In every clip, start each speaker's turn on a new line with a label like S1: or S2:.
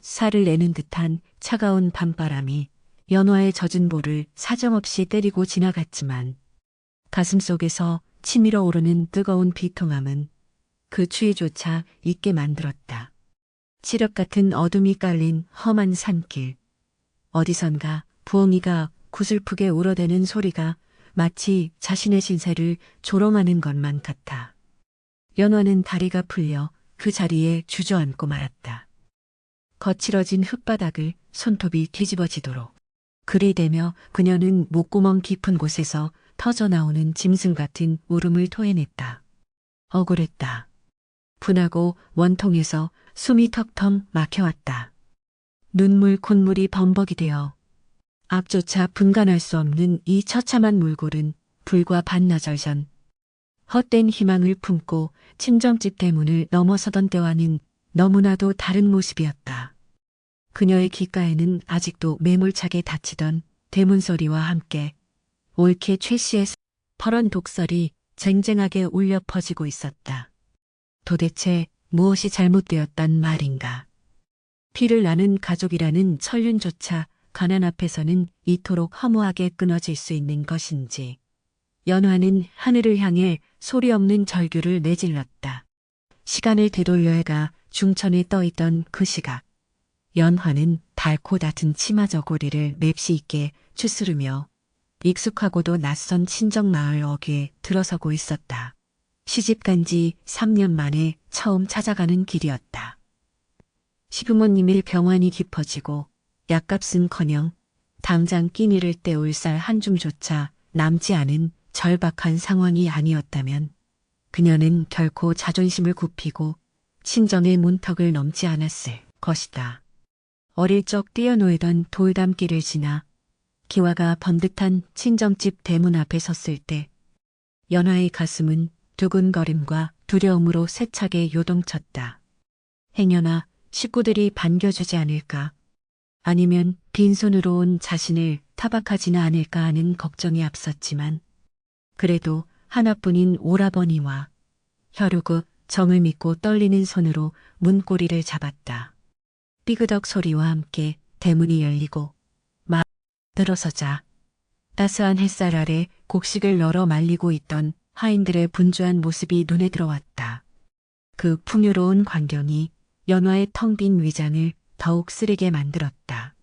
S1: 살을 내는 듯한 차가운 밤바람이 연화의 젖은 볼을 사정없이 때리고 지나갔지만 가슴속에서 치밀어 오르는 뜨거운 비통함은 그 추위조차 잊게 만들었다. 칠흑 같은 어둠이 깔린 험한 산길. 어디선가 부엉이가 구슬프게 울어대는 소리가 마치 자신의 신세를 조롱하는 것만 같아. 연화는 다리가 풀려 그 자리에 주저앉고 말았다. 거칠어진 흙바닥을 손톱이 뒤집어지도록. 그리되며 그녀는 목구멍 깊은 곳에서 터져나오는 짐승 같은 울음을 토해냈다. 억울했다. 분하고 원통해서 숨이 턱턱 막혀왔다. 눈물 콧물이 범벅이 되어 앞조차 분간할 수 없는 이 처참한 몰골은 불과 반나절 전 헛된 희망을 품고 친정집 대문을 넘어서던 때와는 너무나도 다른 모습이었다. 그녀의 귓가에는 아직도 매몰차게 닫히던 대문 소리와 함께 올케 최 씨의 퍼런 독설이 쟁쟁하게 울려 퍼지고 있었다. 도대체 무엇이 잘못되었단 말인가. 피를 나는 가족이라는 천륜조차 가난 앞에서는 이토록 허무하게 끊어질 수 있는 것인지. 연화는 하늘을 향해 소리 없는 절규를 내질렀다. 시간을 되돌려해가 중천에 떠있던 그 시각. 연화는 닳고 얕은 치마 저고리를 맵시 있게 추스르며 익숙하고도 낯선 친정 마을 어귀에 들어서고 있었다. 시집간 지 3년 만에 처음 찾아가는 길이었다. 시부모님의 병환이 깊어지고 약값은커녕 당장 끼니를 때울 쌀 한 줌조차 남지 않은 절박한 상황이 아니었다면 그녀는 결코 자존심을 굽히고 친정의 문턱을 넘지 않았을 것이다. 어릴 적 뛰어놀던 돌담길을 지나 기와가 번듯한 친정집 대문 앞에 섰을 때 연화의 가슴은 두근거림과 두려움으로 세차게 요동쳤다. 행여나 식구들이 반겨주지 않을까, 아니면 빈손으로 온 자신을 타박하지는 않을까 하는 걱정이 앞섰지만 그래도 하나뿐인 오라버니와 혈육의 정을 믿고 떨리는 손으로 문고리를 잡았다. 삐그덕 소리와 함께 대문이 열리고 들어서자 따스한 햇살 아래 곡식을 널어 말리고 있던 하인들의 분주한 모습이 눈에 들어왔다. 그 풍요로운 광경이 연화의 텅 빈 위장을 더욱 쓰리게 만들었다.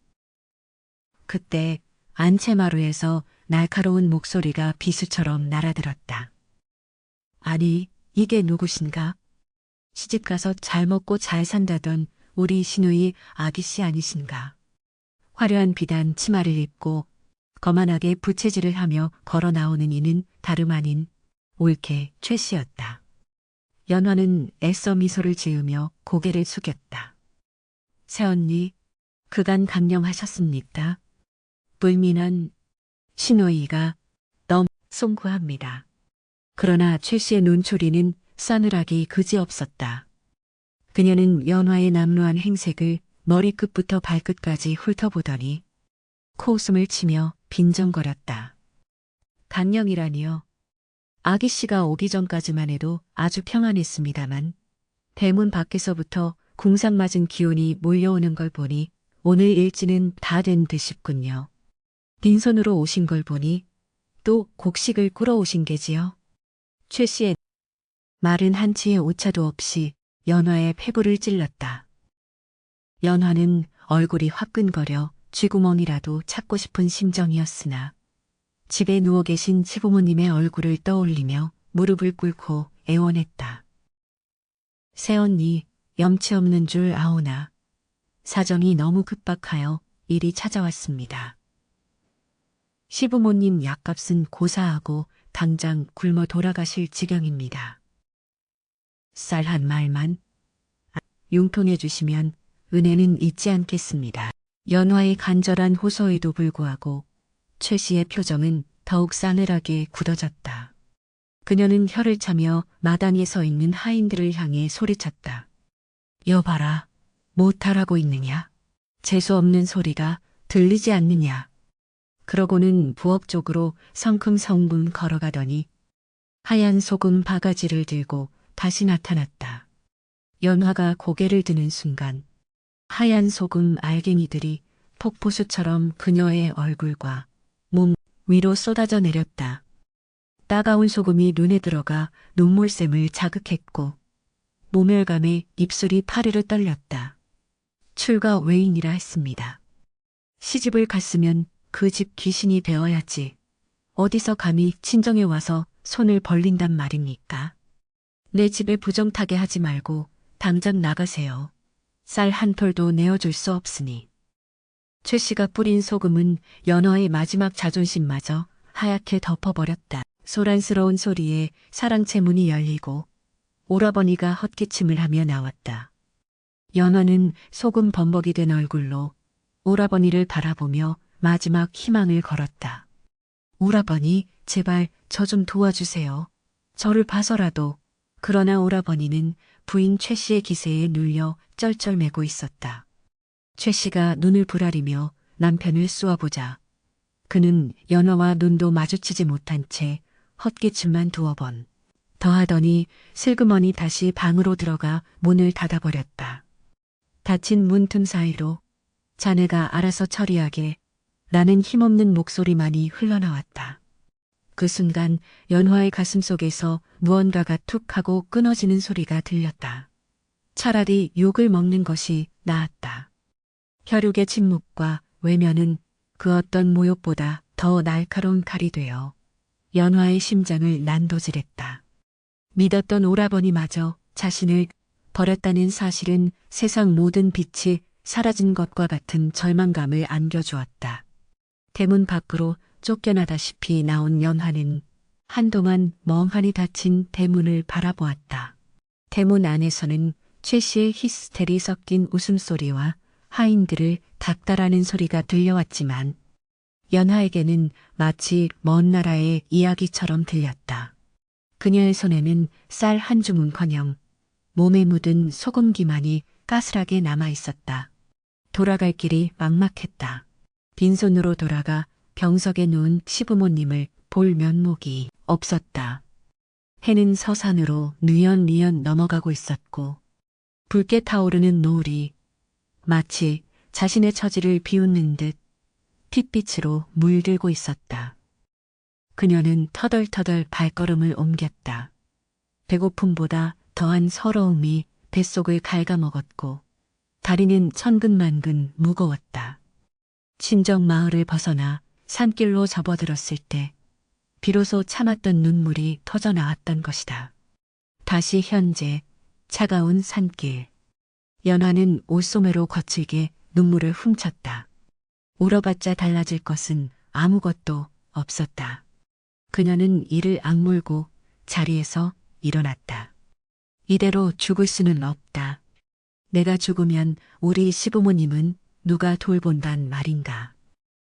S1: 그때 안채마루에서 날카로운 목소리가 비수처럼 날아들었다. 아니, 이게 누구신가? 시집가서 잘 먹고 잘 산다던 우리 시누이 아기씨 아니신가? 화려한 비단 치마를 입고 거만하게 부채질을 하며 걸어 나오는 이는 다름 아닌 올케 최 씨였다. 연화는 애써 미소를 지으며 고개를 숙였다. 새언니, 그간 강령하셨습니까? 불민한 시누이가 너무 송구합니다. 그러나 최 씨의 눈초리는 싸늘하기 그지없었다. 그녀는 연화의 남루한 행색을 머리끝부터 발끝까지 훑어보더니 코웃음을 치며 빈정거렸다. 강령이라니요. 아기씨가 오기 전까지만 해도 아주 평안했습니다만 대문 밖에서부터 궁상맞은 기운이 몰려오는 걸 보니 오늘 일지는 다 된 듯 싶군요. 빈손으로 오신 걸 보니 또 곡식을 꾸러 오신 게지요. 최 씨의 말은 한치의 오차도 없이 연화의 폐부를 찔렀다. 연화는 얼굴이 화끈거려 쥐구멍이라도 찾고 싶은 심정이었으나 집에 누워 계신 시부모님의 얼굴을 떠올리며 무릎을 꿇고 애원했다. 새언니, 염치 없는 줄 아오나 사정이 너무 급박하여 일이 찾아왔습니다. 시부모님 약값은 고사하고 당장 굶어 돌아가실 지경입니다. 쌀 한 말만 융통해 주시면 은혜는 잊지 않겠습니다. 연화의 간절한 호소에도 불구하고 최 씨의 표정은 더욱 싸늘하게 굳어졌다. 그녀는 혀를 차며 마당에 서 있는 하인들을 향해 소리쳤다. 여봐라, 못하라고 있느냐? 재수없는 소리가 들리지 않느냐? 그러고는 부엌 쪽으로 성큼성큼 걸어가더니 하얀 소금 바가지를 들고 다시 나타났다. 연화가 고개를 드는 순간 하얀 소금 알갱이들이 폭포수처럼 그녀의 얼굴과 몸 위로 쏟아져 내렸다. 따가운 소금이 눈에 들어가 눈물샘을 자극했고 모멸감에 입술이 파르르 떨렸다. 출가 외인이라 했습니다. 시집을 갔으면 그 집 귀신이 되어야지. 어디서 감히 친정에 와서 손을 벌린단 말입니까? 내 집에 부정타게 하지 말고 당장 나가세요. 쌀 한 톨도 내어줄 수 없으니. 최 씨가 뿌린 소금은 연화의 마지막 자존심마저 하얗게 덮어버렸다. 소란스러운 소리에 사랑채 문이 열리고 오라버니가 헛기침을 하며 나왔다. 연화는 소금 범벅이 된 얼굴로 오라버니를 바라보며 마지막 희망을 걸었다. 오라버니, 제발 저 좀 도와주세요. 저를 봐서라도. 그러나 오라버니는 부인 최 씨의 기세에 눌려 쩔쩔매고 있었다. 최 씨가 눈을 부라리며 남편을 쏘아보자 그는 연화와 눈도 마주치지 못한 채 헛기침만 두어 번. 더하더니 슬그머니 다시 방으로 들어가 문을 닫아버렸다. 닫힌 문틈 사이로 자네가 알아서 처리하게 라는 힘없는 목소리만이 흘러나왔다. 그 순간 연화의 가슴속에서 무언가가 툭 하고 끊어지는 소리가 들렸다. 차라리 욕을 먹는 것이 나았다. 혈육의 침묵과 외면은 그 어떤 모욕보다 더 날카로운 칼이 되어 연화의 심장을 난도질했다. 믿었던 오라버니마저 자신을 버렸다는 사실은 세상 모든 빛이 사라진 것과 같은 절망감을 안겨주었다. 대문 밖으로 쫓겨나다시피 나온 연화는 한동안 멍하니 닫힌 대문을 바라보았다. 대문 안에서는 최 씨의 히스테리 섞인 웃음소리와 하인들을 닥달하는 소리가 들려왔지만 연화에게는 마치 먼 나라의 이야기처럼 들렸다. 그녀의 손에는 쌀 한 주문커녕 몸에 묻은 소금기만이 까슬하게 남아 있었다. 돌아갈 길이 막막했다. 빈손으로 돌아가 병석에 누운 시부모님을 볼 면목이 없었다. 해는 서산으로 뉘연뉘연 넘어가고 있었고 붉게 타오르는 노을이 마치 자신의 처지를 비웃는 듯 핏빛으로 물들고 있었다. 그녀는 터덜터덜 발걸음을 옮겼다. 배고픔보다 더한 서러움이 뱃속을 갉아먹었고 다리는 천근만근 무거웠다. 친정 마을을 벗어나 산길로 접어들었을 때 비로소 참았던 눈물이 터져나왔던 것이다. 다시 현재 차가운 산길. 연화는 옷소매로 거칠게 눈물을 훔쳤다. 울어봤자 달라질 것은 아무것도 없었다. 그녀는 이를 악물고 자리에서 일어났다. 이대로 죽을 수는 없다. 내가 죽으면 우리 시부모님은 누가 돌본단 말인가.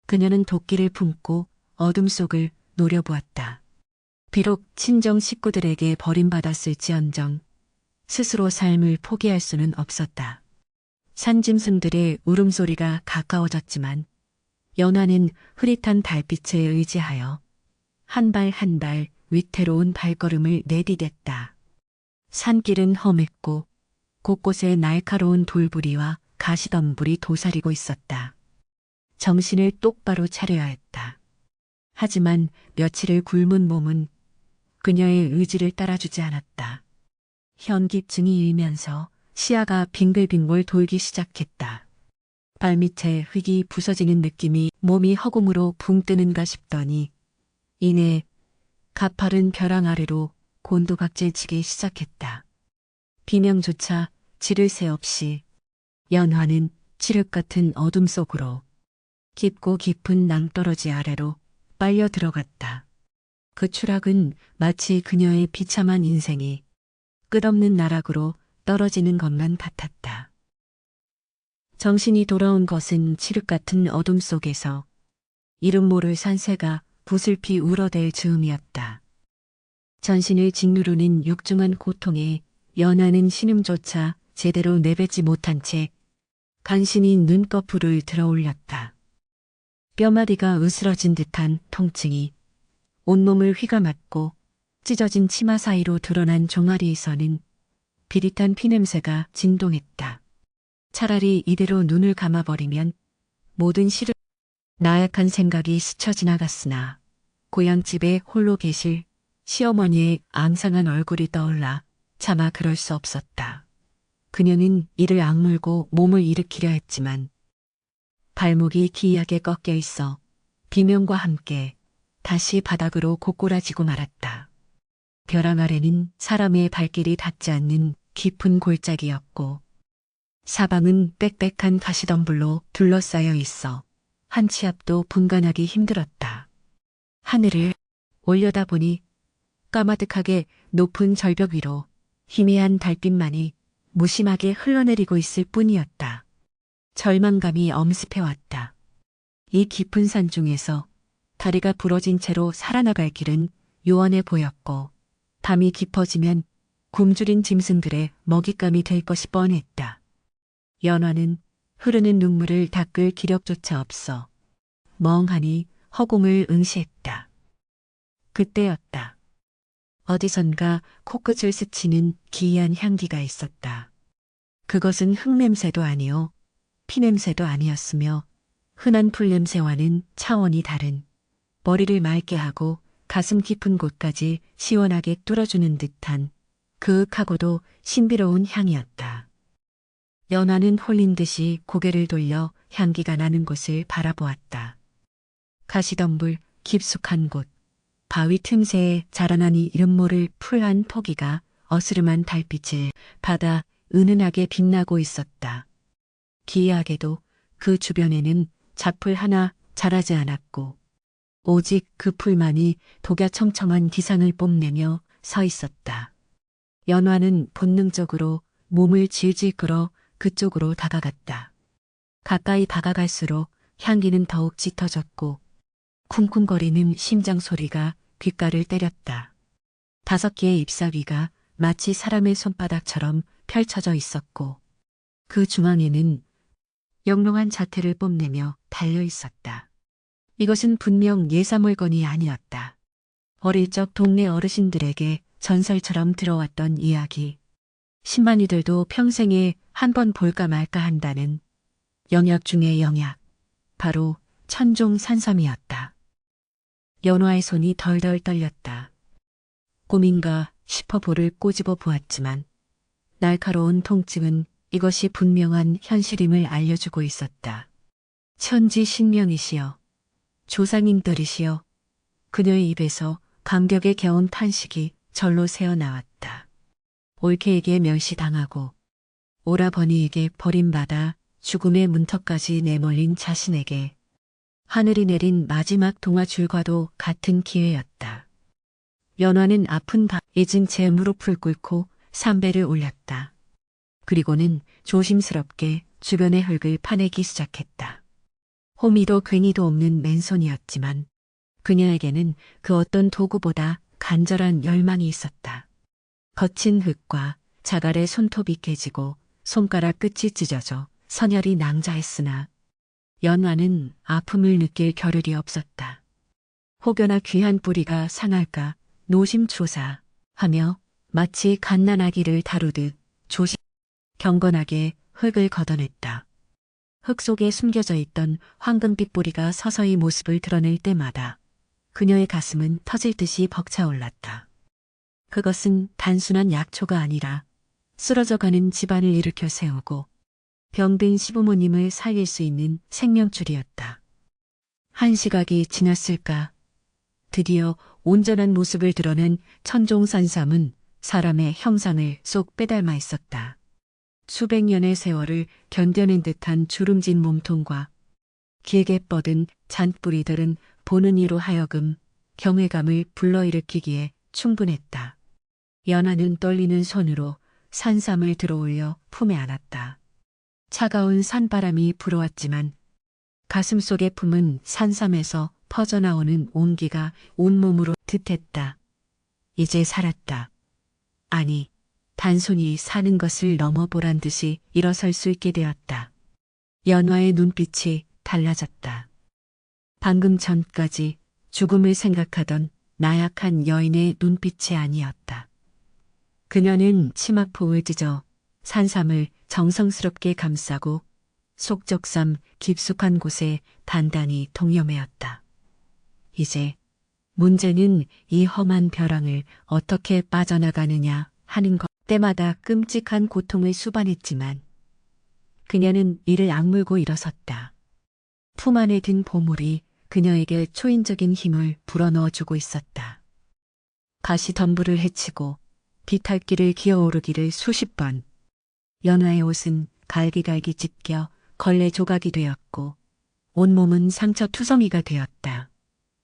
S1: 그녀는 도끼를 품고 어둠 속을 노려보았다. 비록 친정 식구들에게 버림받았을지언정 스스로 삶을 포기할 수는 없었다. 산짐승들의 울음소리가 가까워졌지만 연화는 흐릿한 달빛에 의지하여 한 발 한 발 위태로운 발걸음을 내디뎠다. 산길은 험했고 곳곳에 날카로운 돌부리와 가시덤불이 도사리고 있었다. 정신을 똑바로 차려야 했다. 하지만 며칠을 굶은 몸은 그녀의 의지를 따라주지 않았다. 현기증이 일면서 시야가 빙글빙글 돌기 시작했다. 발밑에 흙이 부서지는 느낌이 몸이 허공으로 붕 뜨는가 싶더니 이내 가파른 벼랑 아래로 곤두박질치기 시작했다. 비명조차 지를 새 없이 연화는 칠흑 같은 어둠 속으로 깊고 깊은 낭떠러지 아래로 빨려 들어갔다. 그 추락은 마치 그녀의 비참한 인생이 끝없는 나락으로 떨어지는 것만 같았다. 정신이 돌아온 것은 칠흑 같은 어둠 속에서 이름 모를 산새가 부슬피 울어댈 즈음이었다. 전신을 짓누르는 육중한 고통에 연하는 신음조차 제대로 내뱉지 못한 채 간신히 눈꺼풀을 들어올렸다. 뼈마디가 으스러진 듯한 통증이 온몸을 휘감았고 찢어진 치마 사이로 드러난 종아리에서는 비릿한 피냄새가 진동했다. 차라리 이대로 눈을 감아버리면 모든 시를 나약한 생각이 스쳐 지나갔으나 고향집에 홀로 계실 시어머니의 앙상한 얼굴이 떠올라 차마 그럴 수 없었다. 그녀는 이를 악물고 몸을 일으키려 했지만 발목이 기이하게 꺾여 있어 비명과 함께 다시 바닥으로 고꾸라지고 말았다. 벼랑 아래는 사람의 발길이 닿지 않는 깊은 골짜기였고 사방은 빽빽한 가시덤불로 둘러싸여 있어 한 치 앞도 분간하기 힘들었다. 하늘을 올려다보니 까마득하게 높은 절벽 위로 희미한 달빛만이 무심하게 흘러내리고 있을 뿐이었다. 절망감이 엄습해왔다. 이 깊은 산 중에서 다리가 부러진 채로 살아나갈 길은 요원해 보였고 밤이 깊어지면 굶주린 짐승들의 먹잇감이 될 것이 뻔했다. 연화는 흐르는 눈물을 닦을 기력조차 없어 멍하니 허공을 응시했다. 그때였다. 어디선가 코끝을 스치는 기이한 향기가 있었다. 그것은 흙냄새도 아니요 피냄새도 아니었으며 흔한 풀냄새와는 차원이 다른 머리를 맑게 하고 가슴 깊은 곳까지 시원하게 뚫어주는 듯한 그윽하고도 신비로운 향이었다. 연화는 홀린 듯이 고개를 돌려 향기가 나는 곳을 바라보았다. 가시덤불 깊숙한 곳, 바위 틈새에 자라나니 이름 모를 풀한 포기가 어스름한 달빛을 받아 은은하게 빛나고 있었다. 기이하게도 그 주변에는 잡풀 하나 자라지 않았고 오직 그 풀만이 독야청청한 기상을 뽐내며 서 있었다. 연화는 본능적으로 몸을 질질 끌어 그쪽으로 다가갔다. 가까이 다가갈수록 향기는 더욱 짙어졌고 쿵쿵거리는 심장 소리가 귓가를 때렸다. 5개의 잎사귀가 마치 사람의 손바닥처럼 펼쳐져 있었고 그 중앙에는 영롱한 자태를 뽐내며 달려 있었다. 이것은 분명 예사물건이 아니었다. 어릴 적 동네 어르신들에게 전설처럼 들어왔던 이야기. 신만이들도 평생에 한 번 볼까 말까 한다는 영약 중의 영약. 바로 천종 산삼이었다. 연화의 손이 덜덜 떨렸다. 꿈인가 싶어 볼을 꼬집어 보았지만 날카로운 통증은 이것이 분명한 현실임을 알려주고 있었다. 천지 신명이시여, 조상님들이시여. 그녀의 입에서 감격에 겨운 탄식이 절로 새어나왔다. 올케에게 멸시당하고 오라버니에게 버림받아 죽음의 문턱까지 내몰린 자신에게 하늘이 내린 마지막 동화줄과도 같은 기회였다. 연화는 아픈 바 잊은 채 무릎을 꿇고 삼배를 올렸다. 그리고는 조심스럽게 주변의 흙을 파내기 시작했다. 호미도 괜히도 없는 맨손이었지만 그녀에게는 그 어떤 도구보다 간절한 열망이 있었다. 거친 흙과 자갈의 손톱이 깨지고 손가락 끝이 찢어져 선혈이 낭자했으나 연화는 아픔을 느낄 겨를이 없었다. 혹여나 귀한 뿌리가 상할까 노심초사하며 마치 갓난아기를 다루듯 경건하게 흙을 걷어냈다. 흙 속에 숨겨져 있던 황금빛 뿌리가 서서히 모습을 드러낼 때마다 그녀의 가슴은 터질 듯이 벅차올랐다. 그것은 단순한 약초가 아니라 쓰러져가는 집안을 일으켜 세우고 병든 시부모님을 살릴 수 있는 생명줄이었다. 한 시각이 지났을까? 드디어 온전한 모습을 드러낸 천종산삼은 사람의 형상을 쏙 빼닮아 있었다. 수백 년의 세월을 견뎌낸 듯한 주름진 몸통과 길게 뻗은 잔뿌리들은 보는 이로 하여금 경외감을 불러일으키기에 충분했다. 연화는 떨리는 손으로 산삼을 들어올려 품에 안았다. 차가운 산바람이 불어왔지만 가슴속에 품은 산삼에서 퍼져나오는 온기가 온몸으로 듯했다. 이제 살았다. 아니, 단순히 사는 것을 넘어보란 듯이 일어설 수 있게 되었다. 연화의 눈빛이 달라졌다. 방금 전까지 죽음을 생각하던 나약한 여인의 눈빛이 아니었다. 그녀는 치마폭을 찢어 산삼을 정성스럽게 감싸고 속적삼 깊숙한 곳에 단단히 동여매었다. 이제 문제는 이 험한 벼랑을 어떻게 빠져나가느냐 하는 것. 때마다 끔찍한 고통을 수반했지만 그녀는 이를 악물고 일어섰다. 품 안에 든 보물이 그녀에게 초인적인 힘을 불어넣어주고 있었다. 가시덤불을 헤치고 비탈길을 기어오르기를 수십 번. 연화의 옷은 갈기갈기 찢겨 걸레 조각이 되었고 온몸은 상처 투성이가 되었다.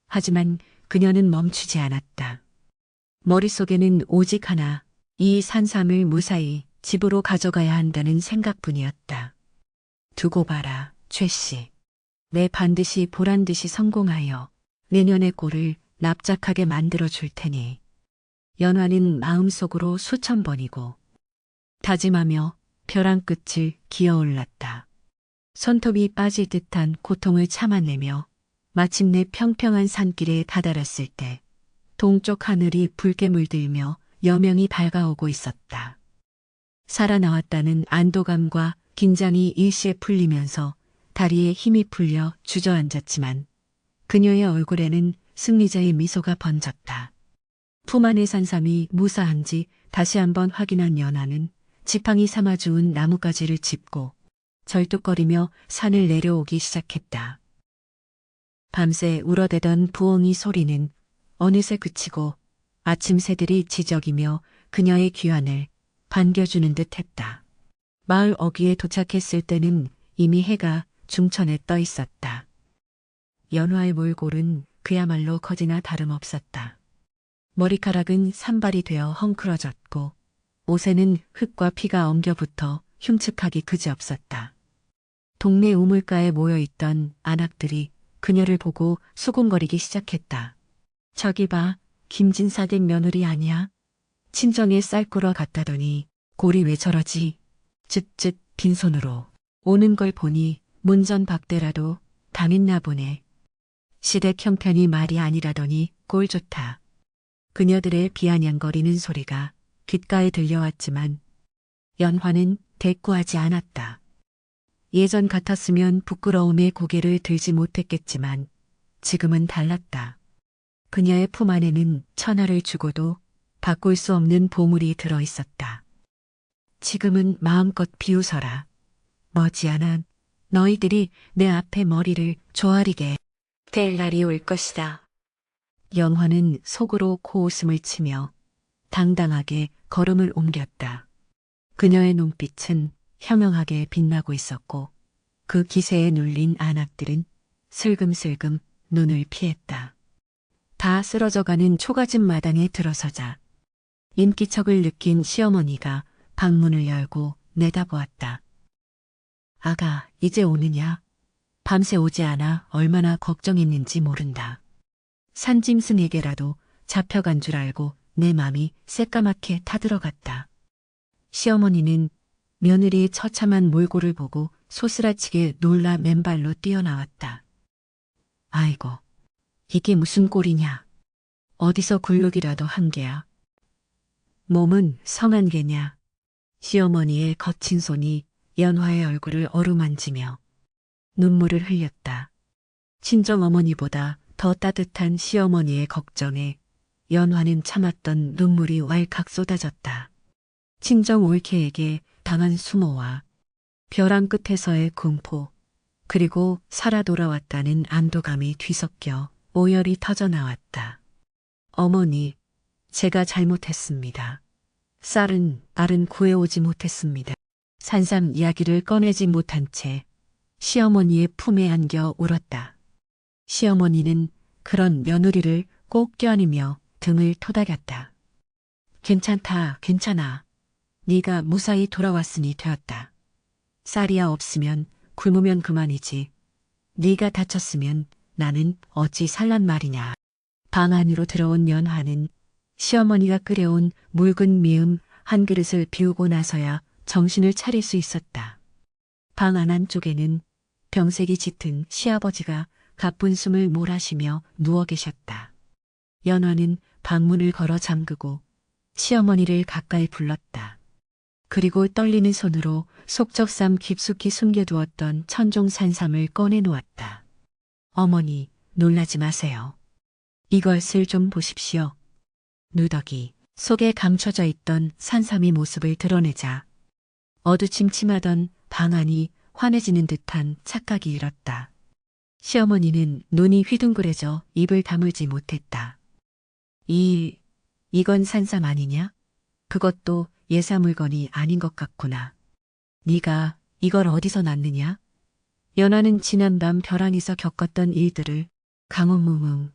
S1: 하지만 그녀는 멈추지 않았다. 머릿속에는 오직 하나, 이 산삼을 무사히 집으로 가져가야 한다는 생각뿐이었다. 두고 봐라, 최 씨. 내 반드시 보란듯이 성공하여 내년의 꼴을 납작하게 만들어 줄 테니. 연화는 마음속으로 수천 번이고 다짐하며 벼랑 끝을 기어올랐다. 손톱이 빠질 듯한 고통을 참아내며 마침내 평평한 산길에 다다랐을 때 동쪽 하늘이 붉게 물들며 여명이 밝아오고 있었다. 살아나왔다는 안도감과 긴장이 일시에 풀리면서 다리에 힘이 풀려 주저앉았지만 그녀의 얼굴에는 승리자의 미소가 번졌다. 품 안의 산삼이 무사한지 다시 한번 확인한 연화는 지팡이 삼아 주운 나뭇가지를 짚고 절뚝거리며 산을 내려오기 시작했다. 밤새 울어대던 부엉이 소리는 어느새 그치고 아침 새들이 지저귀며 그녀의 귀환을 반겨주는 듯 했다. 마을 어귀에 도착했을 때는 이미 해가 중천에 떠 있었다. 연화의 몰골은 그야말로 거지나 다름없었다. 머리카락은 산발이 되어 헝클어졌고 옷에는 흙과 피가 엉겨붙어 흉측하기 그지없었다. 동네 우물가에 모여있던 안악들이 그녀를 보고 수군거리기 시작했다. 저기 봐, 김진사 댁 며느리 아니야? 친정에 쌀 꾸러 갔다더니 골이 왜 저러지? 쯧쯧 빈손으로 오는 걸 보니 문전박대라도 당했나 보네. 시댁 형편이 말이 아니라더니 꼴 좋다. 그녀들의 비아냥거리는 소리가 귓가에 들려왔지만 연화는 대꾸하지 않았다. 예전 같았으면 부끄러움에 고개를 들지 못했겠지만 지금은 달랐다. 그녀의 품 안에는 천하를 주고도 바꿀 수 없는 보물이 들어 있었다. 지금은 마음껏 비웃어라. 머지않아 너희들이 내 앞에 머리를 조아리게 될 날이 올 것이다. 연화는 속으로 코웃음을 치며 당당하게 걸음을 옮겼다. 그녀의 눈빛은 현명하게 빛나고 있었고 그 기세에 눌린 안악들은 슬금슬금 눈을 피했다. 다 쓰러져가는 초가집 마당에 들어서자 인기척을 느낀 시어머니가 방문을 열고 내다보았다. 아가, 이제 오느냐? 밤새 오지 않아 얼마나 걱정했는지 모른다. 산짐승에게라도 잡혀간 줄 알고 내 맘이 새까맣게 타들어갔다. 시어머니는 며느리의 처참한 몰골을 보고 소스라치게 놀라 맨발로 뛰어나왔다. 아이고, 이게 무슨 꼴이냐? 어디서 굴욕이라도 한 게야? 몸은 성한 게냐? 시어머니의 거친 손이 연화의 얼굴을 어루만지며 눈물을 흘렸다. 친정어머니보다 더 따뜻한 시어머니의 걱정에 연화는 참았던 눈물이 왈칵 쏟아졌다. 친정 올케에게 당한 수모와 벼랑 끝에서의 공포, 그리고 살아 돌아왔다는 안도감이 뒤섞여 오열이 터져나왔다. 어머니, 제가 잘못했습니다. 알은 구해오지 못했습니다. 산삼 이야기를 꺼내지 못한 채 시어머니의 품에 안겨 울었다. 시어머니는 그런 며느리를 꼭 껴안으며 등을 토닥였다. 괜찮다, 괜찮아. 네가 무사히 돌아왔으니 되었다. 쌀이야 없으면 굶으면 그만이지. 네가 다쳤으면 나는 어찌 살란 말이냐. 방 안으로 들어온 연화는 시어머니가 끓여온 묽은 미음 한 그릇을 비우고 나서야 정신을 차릴 수 있었다. 방 안 한쪽에는 병색이 짙은 시아버지가 가쁜 숨을 몰아쉬며 누워 계셨다. 연화는 방문을 걸어 잠그고 시어머니를 가까이 불렀다. 그리고 떨리는 손으로 속적삼 깊숙이 숨겨두었던 천종 산삼을 꺼내놓았다. 어머니, 놀라지 마세요. 이것을 좀 보십시오. 누더기 속에 감춰져 있던 산삼이 모습을 드러내자 어두침침하던 방안이 환해지는 듯한 착각이 일었다. 시어머니는 눈이 휘둥그레져 입을 다물지 못했다. 이건 산삼 아니냐? 그것도 예사 물건이 아닌 것 같구나. 네가 이걸 어디서 났느냐? 연화는 지난밤 벼랑에서 겪었던 일들을 강웅웅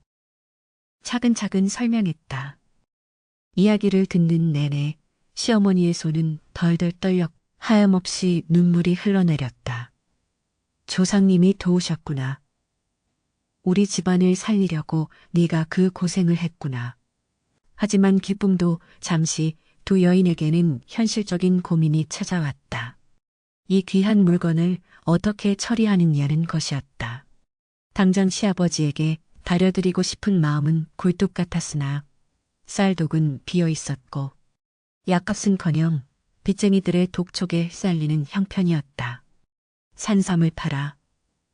S1: 차근차근 설명했다. 이야기를 듣는 내내 시어머니의 손은 덜덜 떨렸고 하염없이 눈물이 흘러내렸다. 조상님이 도우셨구나. 우리 집안을 살리려고 네가 그 고생을 했구나. 하지만 기쁨도 잠시 두 여인에게는 현실적인 고민이 찾아왔다. 이 귀한 물건을 어떻게 처리하느냐는 것이었다. 당장 시아버지에게 다려드리고 싶은 마음은 굴뚝 같았으나 쌀독은 비어 있었고 약값은커녕 빚쟁이들의 독촉에 쌀리는 형편이었다. 산삼을 팔아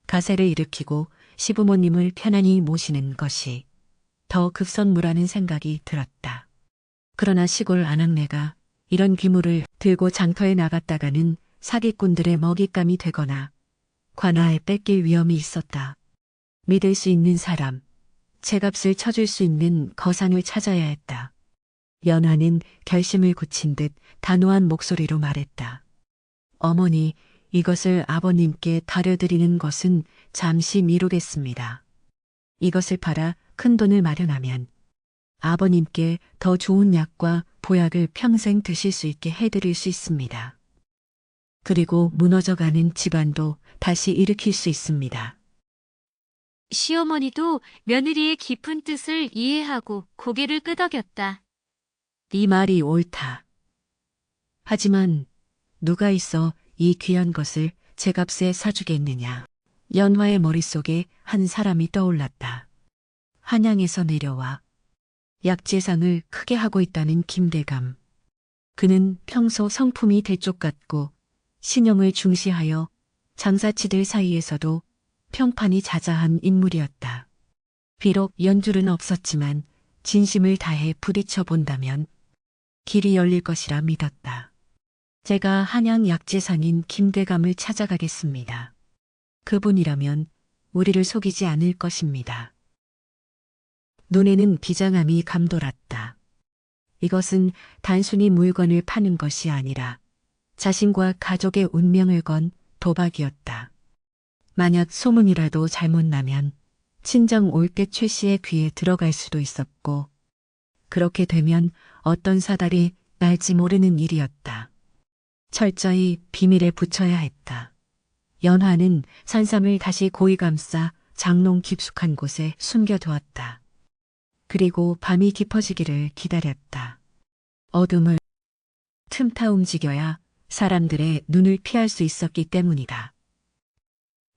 S1: 가세를 일으키고 시부모님을 편안히 모시는 것이 더 급선무라는 생각이 들었다. 그러나 시골 아낙네가 이런 귀물을 들고 장터에 나갔다가는 사기꾼들의 먹잇감이 되거나 관아에 뺏길 위험이 있었다. 믿을 수 있는 사람, 제값을 쳐줄 수 있는 거상을 찾아야 했다. 연화는 결심을 굳힌 듯 단호한 목소리로 말했다. 어머니, 이것을 아버님께 다려드리는 것은 잠시 미루겠습니다. 이것을 팔아 큰 돈을 마련하면 아버님께 더 좋은 약과 보약을 평생 드실 수 있게 해드릴 수 있습니다. 그리고 무너져가는 집안도 다시 일으킬 수 있습니다.
S2: 시어머니도 며느리의 깊은 뜻을 이해하고 고개를 끄덕였다.
S1: 네 말이 옳다. 하지만 누가 있어 이 귀한 것을 제값에 사주겠느냐. 연화의 머릿속에 한 사람이 떠올랐다. 한양에서 내려와 약재상을 크게 하고 있다는 김대감. 그는 평소 성품이 대쪽 같고 신용을 중시하여 장사치들 사이에서도 평판이 자자한 인물이었다. 비록 연줄은 없었지만 진심을 다해 부딪혀 본다면 길이 열릴 것이라 믿었다. 제가 한양 약재상인 김대감을 찾아가겠습니다. 그분이라면 우리를 속이지 않을 것입니다. 눈에는 비장함이 감돌았다. 이것은 단순히 물건을 파는 것이 아니라 자신과 가족의 운명을 건 도박이었다. 만약 소문이라도 잘못 나면 친정 올빼 최 씨의 귀에 들어갈 수도 있었고 그렇게 되면 어떤 사달이 날지 모르는 일이었다. 철저히 비밀에 붙여야 했다. 연화는 산삼을 다시 고이 감싸 장롱 깊숙한 곳에 숨겨두었다. 그리고 밤이 깊어지기를 기다렸다. 어둠을 틈타 움직여야 사람들의 눈을 피할 수 있었기 때문이다.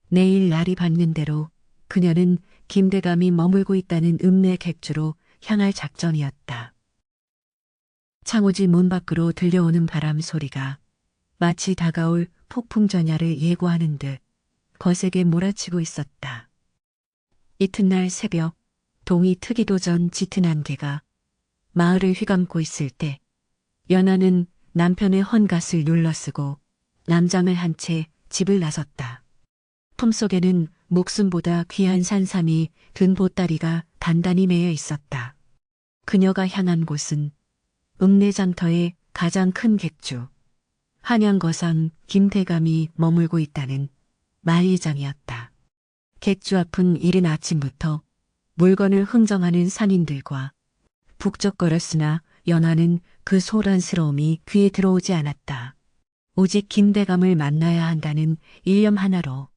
S1: 내일 날이 밝는 대로 그녀는 김대감이 머물고 있다는 읍내 객주로 향할 작전이었다. 창호지 문 밖으로 들려오는 바람 소리가 마치 다가올 폭풍 전야를 예고하는 듯 거세게 몰아치고 있었다. 이튿날 새벽 동이 트기도 전 짙은 안개가 마을을 휘감고 있을 때 연하는 남편의 헌갓을 눌러쓰고 남장을 한 채 집을 나섰다. 품속에는 목숨보다 귀한 산삼이 든 보따리가 단단히 매여 있었다. 그녀가 향한 곳은 읍내장터의 가장 큰 객주, 한양거상 김대감이 머물고 있다는 만리장이었다. 객주 앞은 이른 아침부터 물건을 흥정하는 상인들과 북적거렸으나 연하는 그 소란스러움이 귀에 들어오지 않았다. 오직 김대감을 만나야 한다는 일념 하나로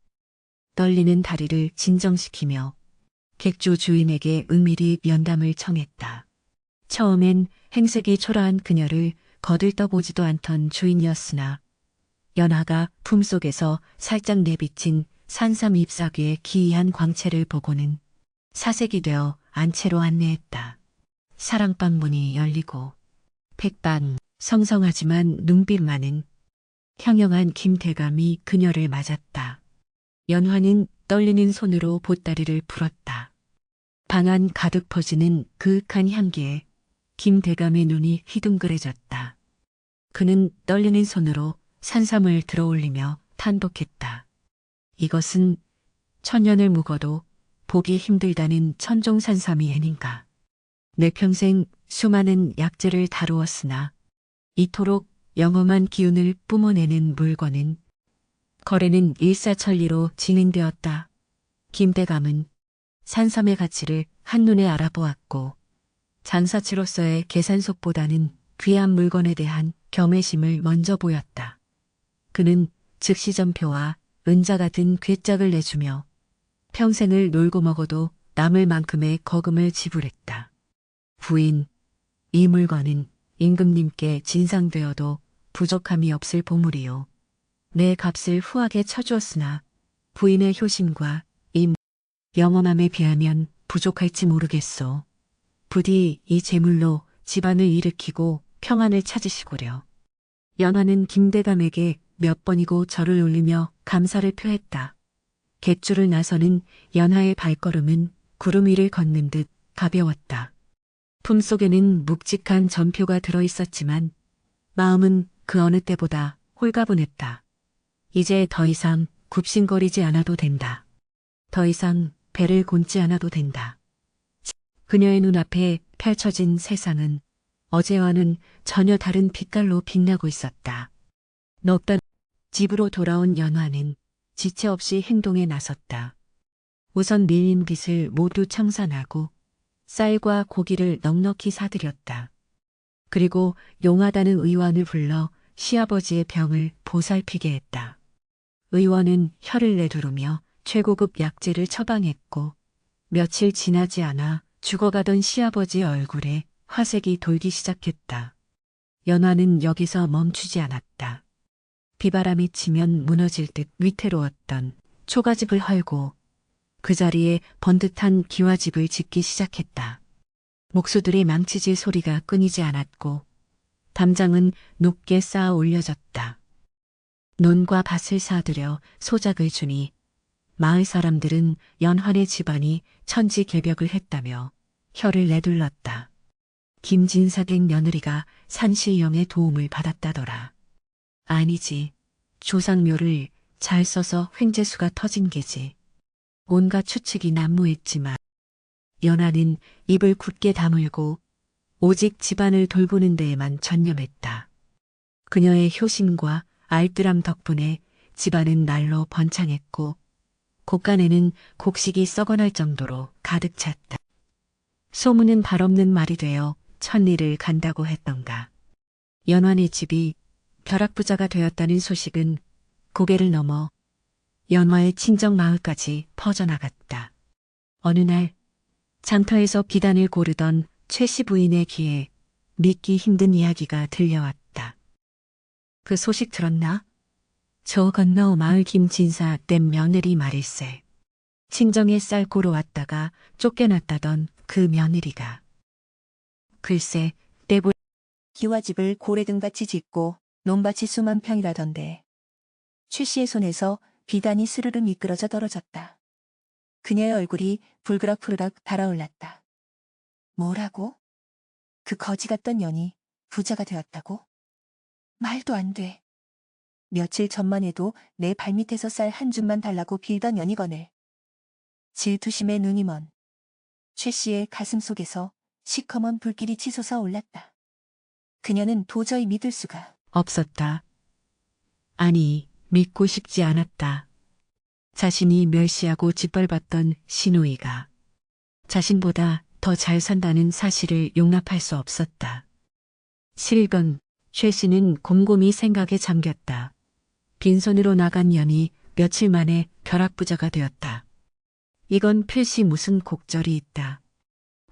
S1: 떨리는 다리를 진정시키며 객주 주인에게 은밀히 면담을 청했다. 처음엔 행색이 초라한 그녀를 거들떠보지도 않던 주인이었으나 연하가 품속에서 살짝 내비친 산삼 잎사귀의 기이한 광채를 보고는 사색이 되어 안채로 안내했다. 사랑방 문이 열리고 백반 성성하지만 눈빛만은 형형한 김대감이 그녀를 맞았다. 연화는 떨리는 손으로 보따리를 풀었다. 방 안 가득 퍼지는 그윽한 향기에 김대감의 눈이 휘둥그레졌다. 그는 떨리는 손으로 산삼을 들어올리며 탄독했다. 이것은 천년을 묵어도 보기 힘들다는 천종산삼이 아닌가. 내 평생 수많은 약재를 다루었으나 이토록 영험한 기운을 뿜어내는 물건은 거래는 일사천리로 진행되었다. 김대감은 산삼의 가치를 한눈에 알아보았고 장사치로서의 계산속보다는 귀한 물건에 대한 겸해심을 먼저 보였다. 그는 즉시 전표와 은자 같은 괴짝을 내주며 평생을 놀고 먹어도 남을 만큼의 거금을 지불했다. 부인, 이 물건은 임금님께 진상되어도 부족함이 없을 보물이요. 내 값을 후하게 쳐주었으나 부인의 효심과 이 영험함에 비하면 부족할지 모르겠소. 부디 이 재물로 집안을 일으키고 평안을 찾으시구려. 연화는 김대감에게 몇 번이고 절을 올리며 감사를 표했다. 갯줄을 나서는 연화의 발걸음은 구름 위를 걷는 듯 가벼웠다. 품속에는 묵직한 전표가 들어있었지만 마음은 그 어느 때보다 홀가분했다. 이제 더 이상 굽신거리지 않아도 된다. 더 이상 배를 곤지 않아도 된다. 그녀의 눈앞에 펼쳐진 세상은 어제와는 전혀 다른 빛깔로 빛나고 있었다. 넉달 집으로 돌아온 연화는 지체 없이 행동에 나섰다. 우선 밀린 빚을 모두 청산하고 쌀과 고기를 넉넉히 사들였다. 그리고 용하다는 의원을 불러 시아버지의 병을 보살피게 했다. 의원은 혀를 내두르며 최고급 약재를 처방했고 며칠 지나지 않아 죽어가던 시아버지의 얼굴에 화색이 돌기 시작했다. 연화는 여기서 멈추지 않았다. 비바람이 치면 무너질 듯 위태로웠던 초가집을 헐고 그 자리에 번듯한 기와집을 짓기 시작했다. 목수들의 망치질 소리가 끊이지 않았고 담장은 높게 쌓아 올려졌다. 논과 밭을 사들여 소작을 주니 마을 사람들은 연환의 집안이 천지개벽을 했다며 혀를 내둘렀다. 김진사댁 며느리가 산신령의 도움을 받았다더라. 아니지. 조상묘를 잘 써서 횡재수가 터진 게지. 온갖 추측이 난무했지만 연하는 입을 굳게 다물고 오직 집안을 돌보는 데에만 전념했다. 그녀의 효심과 알뜰함 덕분에 집안은 날로 번창했고 곳간에는 곡식이 썩어날 정도로 가득 찼다. 소문은 발없는 말이 되어 천리를 간다고 했던가. 연환의 집이 벼락부자가 되었다는 소식은 고개를 넘어 연화의 친정 마을까지 퍼져나갔다. 어느 날 장터에서 비단을 고르던 최씨 부인의 귀에 믿기 힘든 이야기가 들려왔다. 그 소식 들었나? 저 건너 마을 김진사 댁 며느리 말일세. 친정에 쌀 고러 왔다가 쫓겨났다던 그 며느리가. 글쎄, 떼보
S3: 기와집을 고래등같이 짓고 논밭이 수만 평이라던데. 최 씨의 손에서 비단이 스르르 미끄러져 떨어졌다. 그녀의 얼굴이 불그락푸르락 달아올랐다. 뭐라고? 그 거지 같던 년이 부자가 되었다고? 말도 안 돼. 며칠 전만 해도 내 발밑에서 쌀 한 줌만 달라고 빌던 년이거늘. 질투심에 눈이 먼 최 씨의 가슴 속에서 시커먼 불길이 치솟아 올랐다. 그녀는 도저히 믿을 수가
S1: 없었다. 아니, 믿고 싶지 않았다. 자신이 멸시하고 짓밟았던 시누이가 자신보다 더 잘 산다는 사실을 용납할 수 없었다. 실건 최 씨는 곰곰이 생각에 잠겼다. 빈손으로 나간 년이 며칠 만에 벼락부자가 되었다. 이건 필시 무슨 곡절이 있다.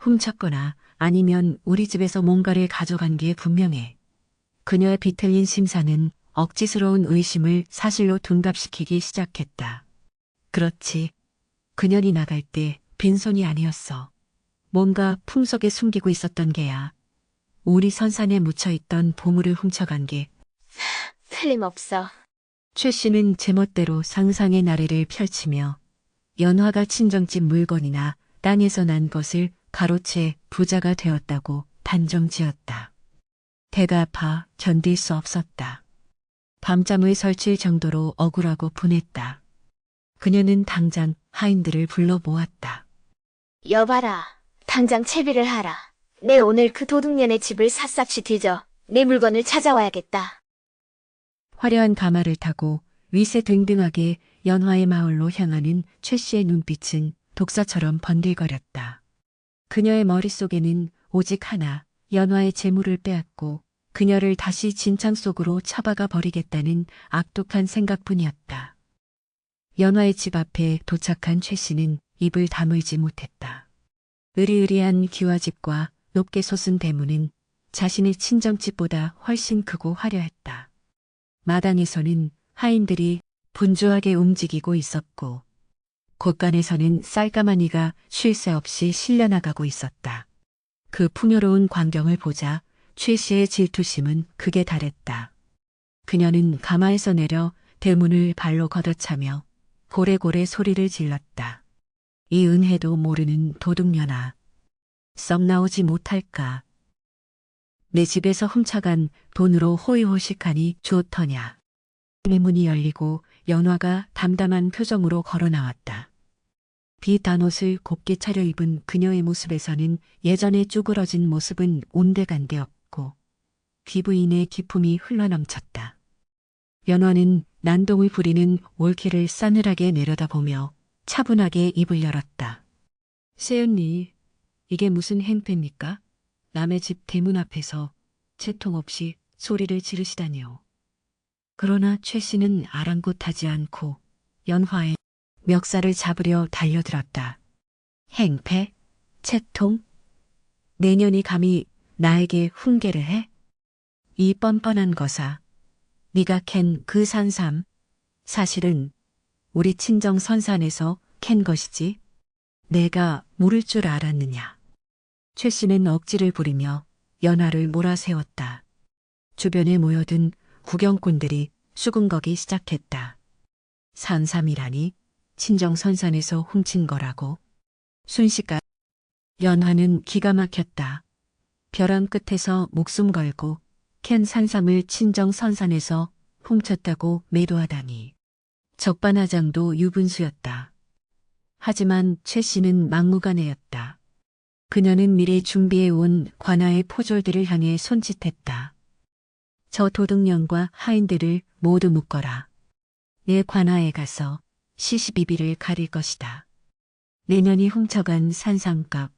S1: 훔쳤거나 아니면 우리 집에서 뭔가를 가져간 게 분명해. 그녀의 비틀린 심사는 억지스러운 의심을 사실로 둔갑시키기 시작했다. 그렇지. 그년이 나갈 때 빈손이 아니었어. 뭔가 품속에 숨기고 있었던 게야. 우리 선산에 묻혀있던 보물을 훔쳐간 게
S4: 틀림없어.
S1: 최 씨는 제멋대로 상상의 나래를 펼치며 연화가 친정집 물건이나 땅에서 난 것을 가로채 부자가 되었다고 단정지었다. 배가 아파 견딜 수 없었다. 밤잠을 설칠 정도로 억울하고 분했다. 그녀는 당장 하인들을 불러 모았다.
S4: 여봐라. 당장 채비를 하라. 내 오늘 그 도둑년의 집을 샅샅이 뒤져 내 물건을 찾아와야겠다.
S1: 화려한 가마를 타고 위세등등하게 연화의 마을로 향하는 최 씨의 눈빛은 독사처럼 번들거렸다. 그녀의 머릿속에는 오직 하나, 연화의 재물을 빼앗고 그녀를 다시 진창 속으로 처박아 버리겠다는 악독한 생각뿐이었다. 연화의 집 앞에 도착한 최 씨는 입을 다물지 못했다. 으리으리한 기와집과 높게 솟은 대문은 자신의 친정집보다 훨씬 크고 화려했다. 마당에서는 하인들이 분주하게 움직이고 있었고 곳간에서는 쌀가마니가 쉴 새 없이 실려나가고 있었다. 그 풍요로운 광경을 보자 최 씨의 질투심은 극에 달했다. 그녀는 가마에서 내려 대문을 발로 걷어차며 고래고래 소리를 질렀다. 이 은혜도 모르는 도둑년아. 썩 나오지 못할까. 내 집에서 훔쳐간 돈으로 호의호식하니 좋더냐. 내 문이 열리고 연화가 담담한 표정으로 걸어 나왔다. 비단 옷을 곱게 차려입은 그녀의 모습에서는 예전의 쭈그러진 모습은 온데간데 없고 귀부인의 기품이 흘러넘쳤다. 연화는 난동을 부리는 올케를 싸늘하게 내려다보며 차분하게 입을 열었다. 세연니, 이게 무슨 행패입니까? 남의 집 대문 앞에서 채통 없이 소리를 지르시다니요. 그러나 최 씨는 아랑곳하지 않고 연화의 멱살을 잡으려 달려들었다. 행패? 채통? 내년이 감히 나에게 훈계를 해? 이 뻔뻔한 거사. 네가 캔 그 산삼. 사실은 우리 친정 선산에서 캔 것이지. 내가 모를 줄 알았느냐. 최 씨는 억지를 부리며 연화를 몰아세웠다. 주변에 모여든 구경꾼들이 수군거기 시작했다. 산삼이라니 친정 선산에서 훔친 거라고. 순식간 연화는 기가 막혔다. 벼랑 끝에서 목숨 걸고 캔 산삼을 친정 선산에서 훔쳤다고 매도하다니. 적반하장도 유분수였다. 하지만 최 씨는 막무가내였다. 그녀는 미리 준비해온 관아의 포졸들을 향해 손짓했다. 저 도둑년과 하인들을 모두 묶어라. 내 관아에 가서 시시비비를 가릴 것이다. 내년이 훔쳐간 산삼값,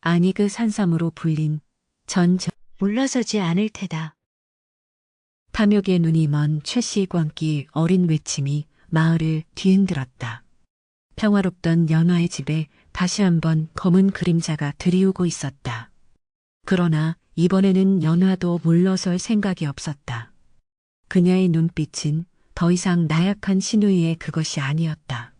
S1: 아니 그 산삼으로 불린 전적 물러서지 않을 테다. 탐욕의 눈이 먼 최 씨의 광기 어린 외침이 마을을 뒤흔들었다. 평화롭던 연화의 집에 다시 한번 검은 그림자가 들이우고 있었다. 그러나 이번에는 연화도 물러설 생각이 없었다. 그녀의 눈빛은 더 이상 나약한 신우이의 그것이 아니었다.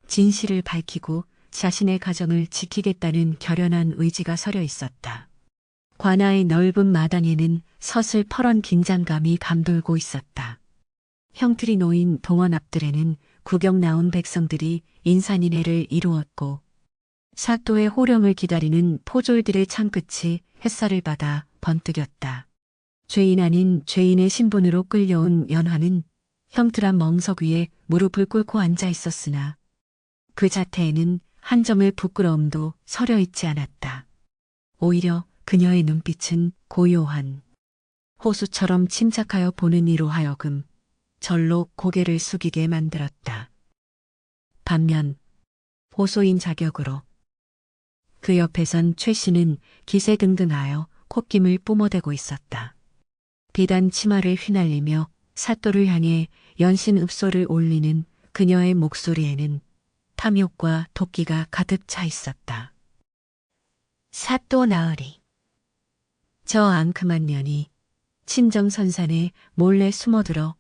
S1: 진실을 밝히고 자신의 가정을 지키겠다는 결연한 의지가 서려 있었다. 관아의 넓은 마당에는 서슬퍼런 긴장감이 감돌고 있었다. 형틀이 놓인 동원 앞들에는 구경 나온 백성들이 인산인해를 이루었고 사또의 호령을 기다리는 포졸들의 창끝이 햇살을 받아 번뜩였다. 죄인 아닌 죄인의 신분으로 끌려온 연화는 형틀한 멍석 위에 무릎을 꿇고 앉아 있었으나 그 자태에는 한 점의 부끄러움도 서려 있지 않았다. 오히려 그녀의 눈빛은 고요한 호수처럼 침착하여 보는 이로 하여금 절로 고개를 숙이게 만들었다. 반면 호소인 자격으로 그 옆에선 최 씨는 기세등등하여 콧김을 뿜어대고 있었다. 비단 치마를 휘날리며 사또를 향해 연신읍소를 올리는 그녀의 목소리에는 탐욕과 도끼가 가득 차 있었다. 사또 나으리. 저 앙큼한 년이 친정선산에 몰래 숨어들어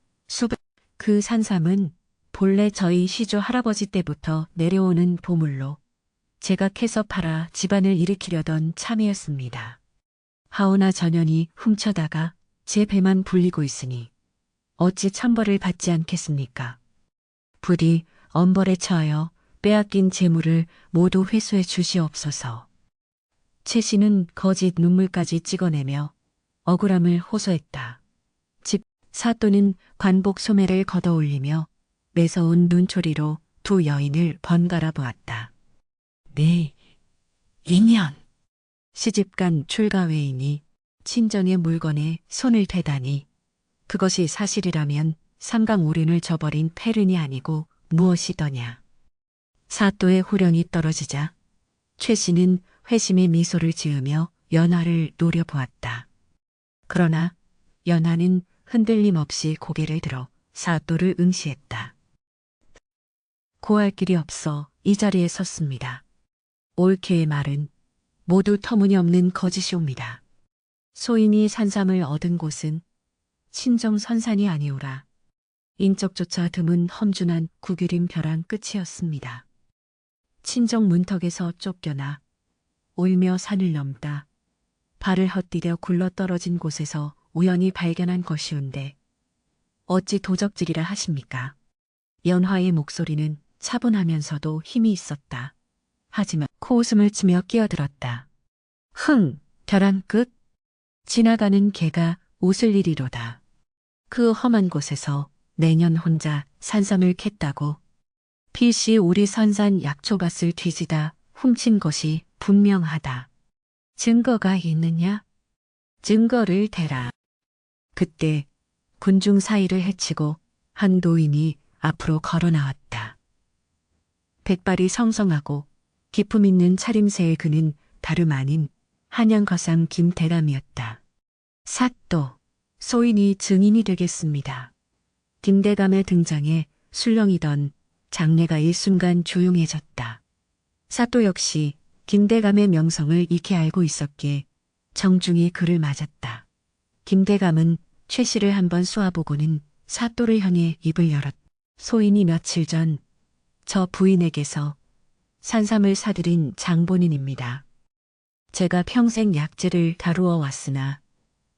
S1: 그 산삼은 본래 저희 시조 할아버지 때부터 내려오는 보물로 제가 캐서 팔아 집안을 일으키려던 참이었습니다. 하오나 전연이 훔쳐다가 제 배만 불리고 있으니 어찌 천벌을 받지 않겠습니까? 부디 엄벌에 처하여 빼앗긴 재물을 모두 회수해 주시옵소서. 최 씨는 거짓 눈물까지 찍어내며 억울함을 호소했다. 집 사또는 관복 소매를 걷어올리며 매서운 눈초리로 두 여인을 번갈아 보았다. 네, 인연. 시집간 출가회인이 친정의 물건에 손을 대다니 그것이 사실이라면 삼강오륜을 저버린 패륜이 아니고 무엇이더냐. 사또의 호령이 떨어지자 최 씨는 회심의 미소를 지으며 연화를 노려보았다. 그러나 연화는 흔들림 없이 고개를 들어 사또를 응시했다. 고할 길이 없어 이 자리에 섰습니다. 옳게의 말은 모두 터무니없는 거짓이옵니다. 소인이 산삼을 얻은 곳은 친정 선산이 아니오라. 인적조차 드문 험준한 구규림 벼랑 끝이었습니다. 친정 문턱에서 쫓겨나 울며 산을 넘다 발을 헛디뎌 굴러떨어진 곳에서 우연히 발견한 것이온데 어찌 도적질이라 하십니까? 연화의 목소리는 차분하면서도 힘이 있었다. 하지만 코웃음을 치며 끼어들었다. 벼랑 끝? 지나가는 개가 웃을 일이로다. 그 험한 곳에서 내년 혼자 산삼을 캤다고 필시 우리 선산 약초밭을 뒤지다 훔친 것이 분명하다. 증거가 있느냐? 증거를 대라. 그때 군중 사이를 헤치고 한 노인이 앞으로 걸어 나왔다. 백발이 성성하고 기품 있는 차림새의 그는 다름 아닌 한양거상 김대감이었다. 사또, 소인이 증인이 되겠습니다. 김대감의 등장에 술렁이던 장내가 일순간 조용해졌다. 사또 역시 김대감의 명성을 익히 알고 있었기에 정중히 그를 맞았다. 김대감은 최 씨를 한번 쏘아보고는 사또를 향해 입을 열었다. 소인이 며칠 전 저 부인에게서 산삼을 사들인 장본인입니다. 제가 평생 약재를 다루어 왔으나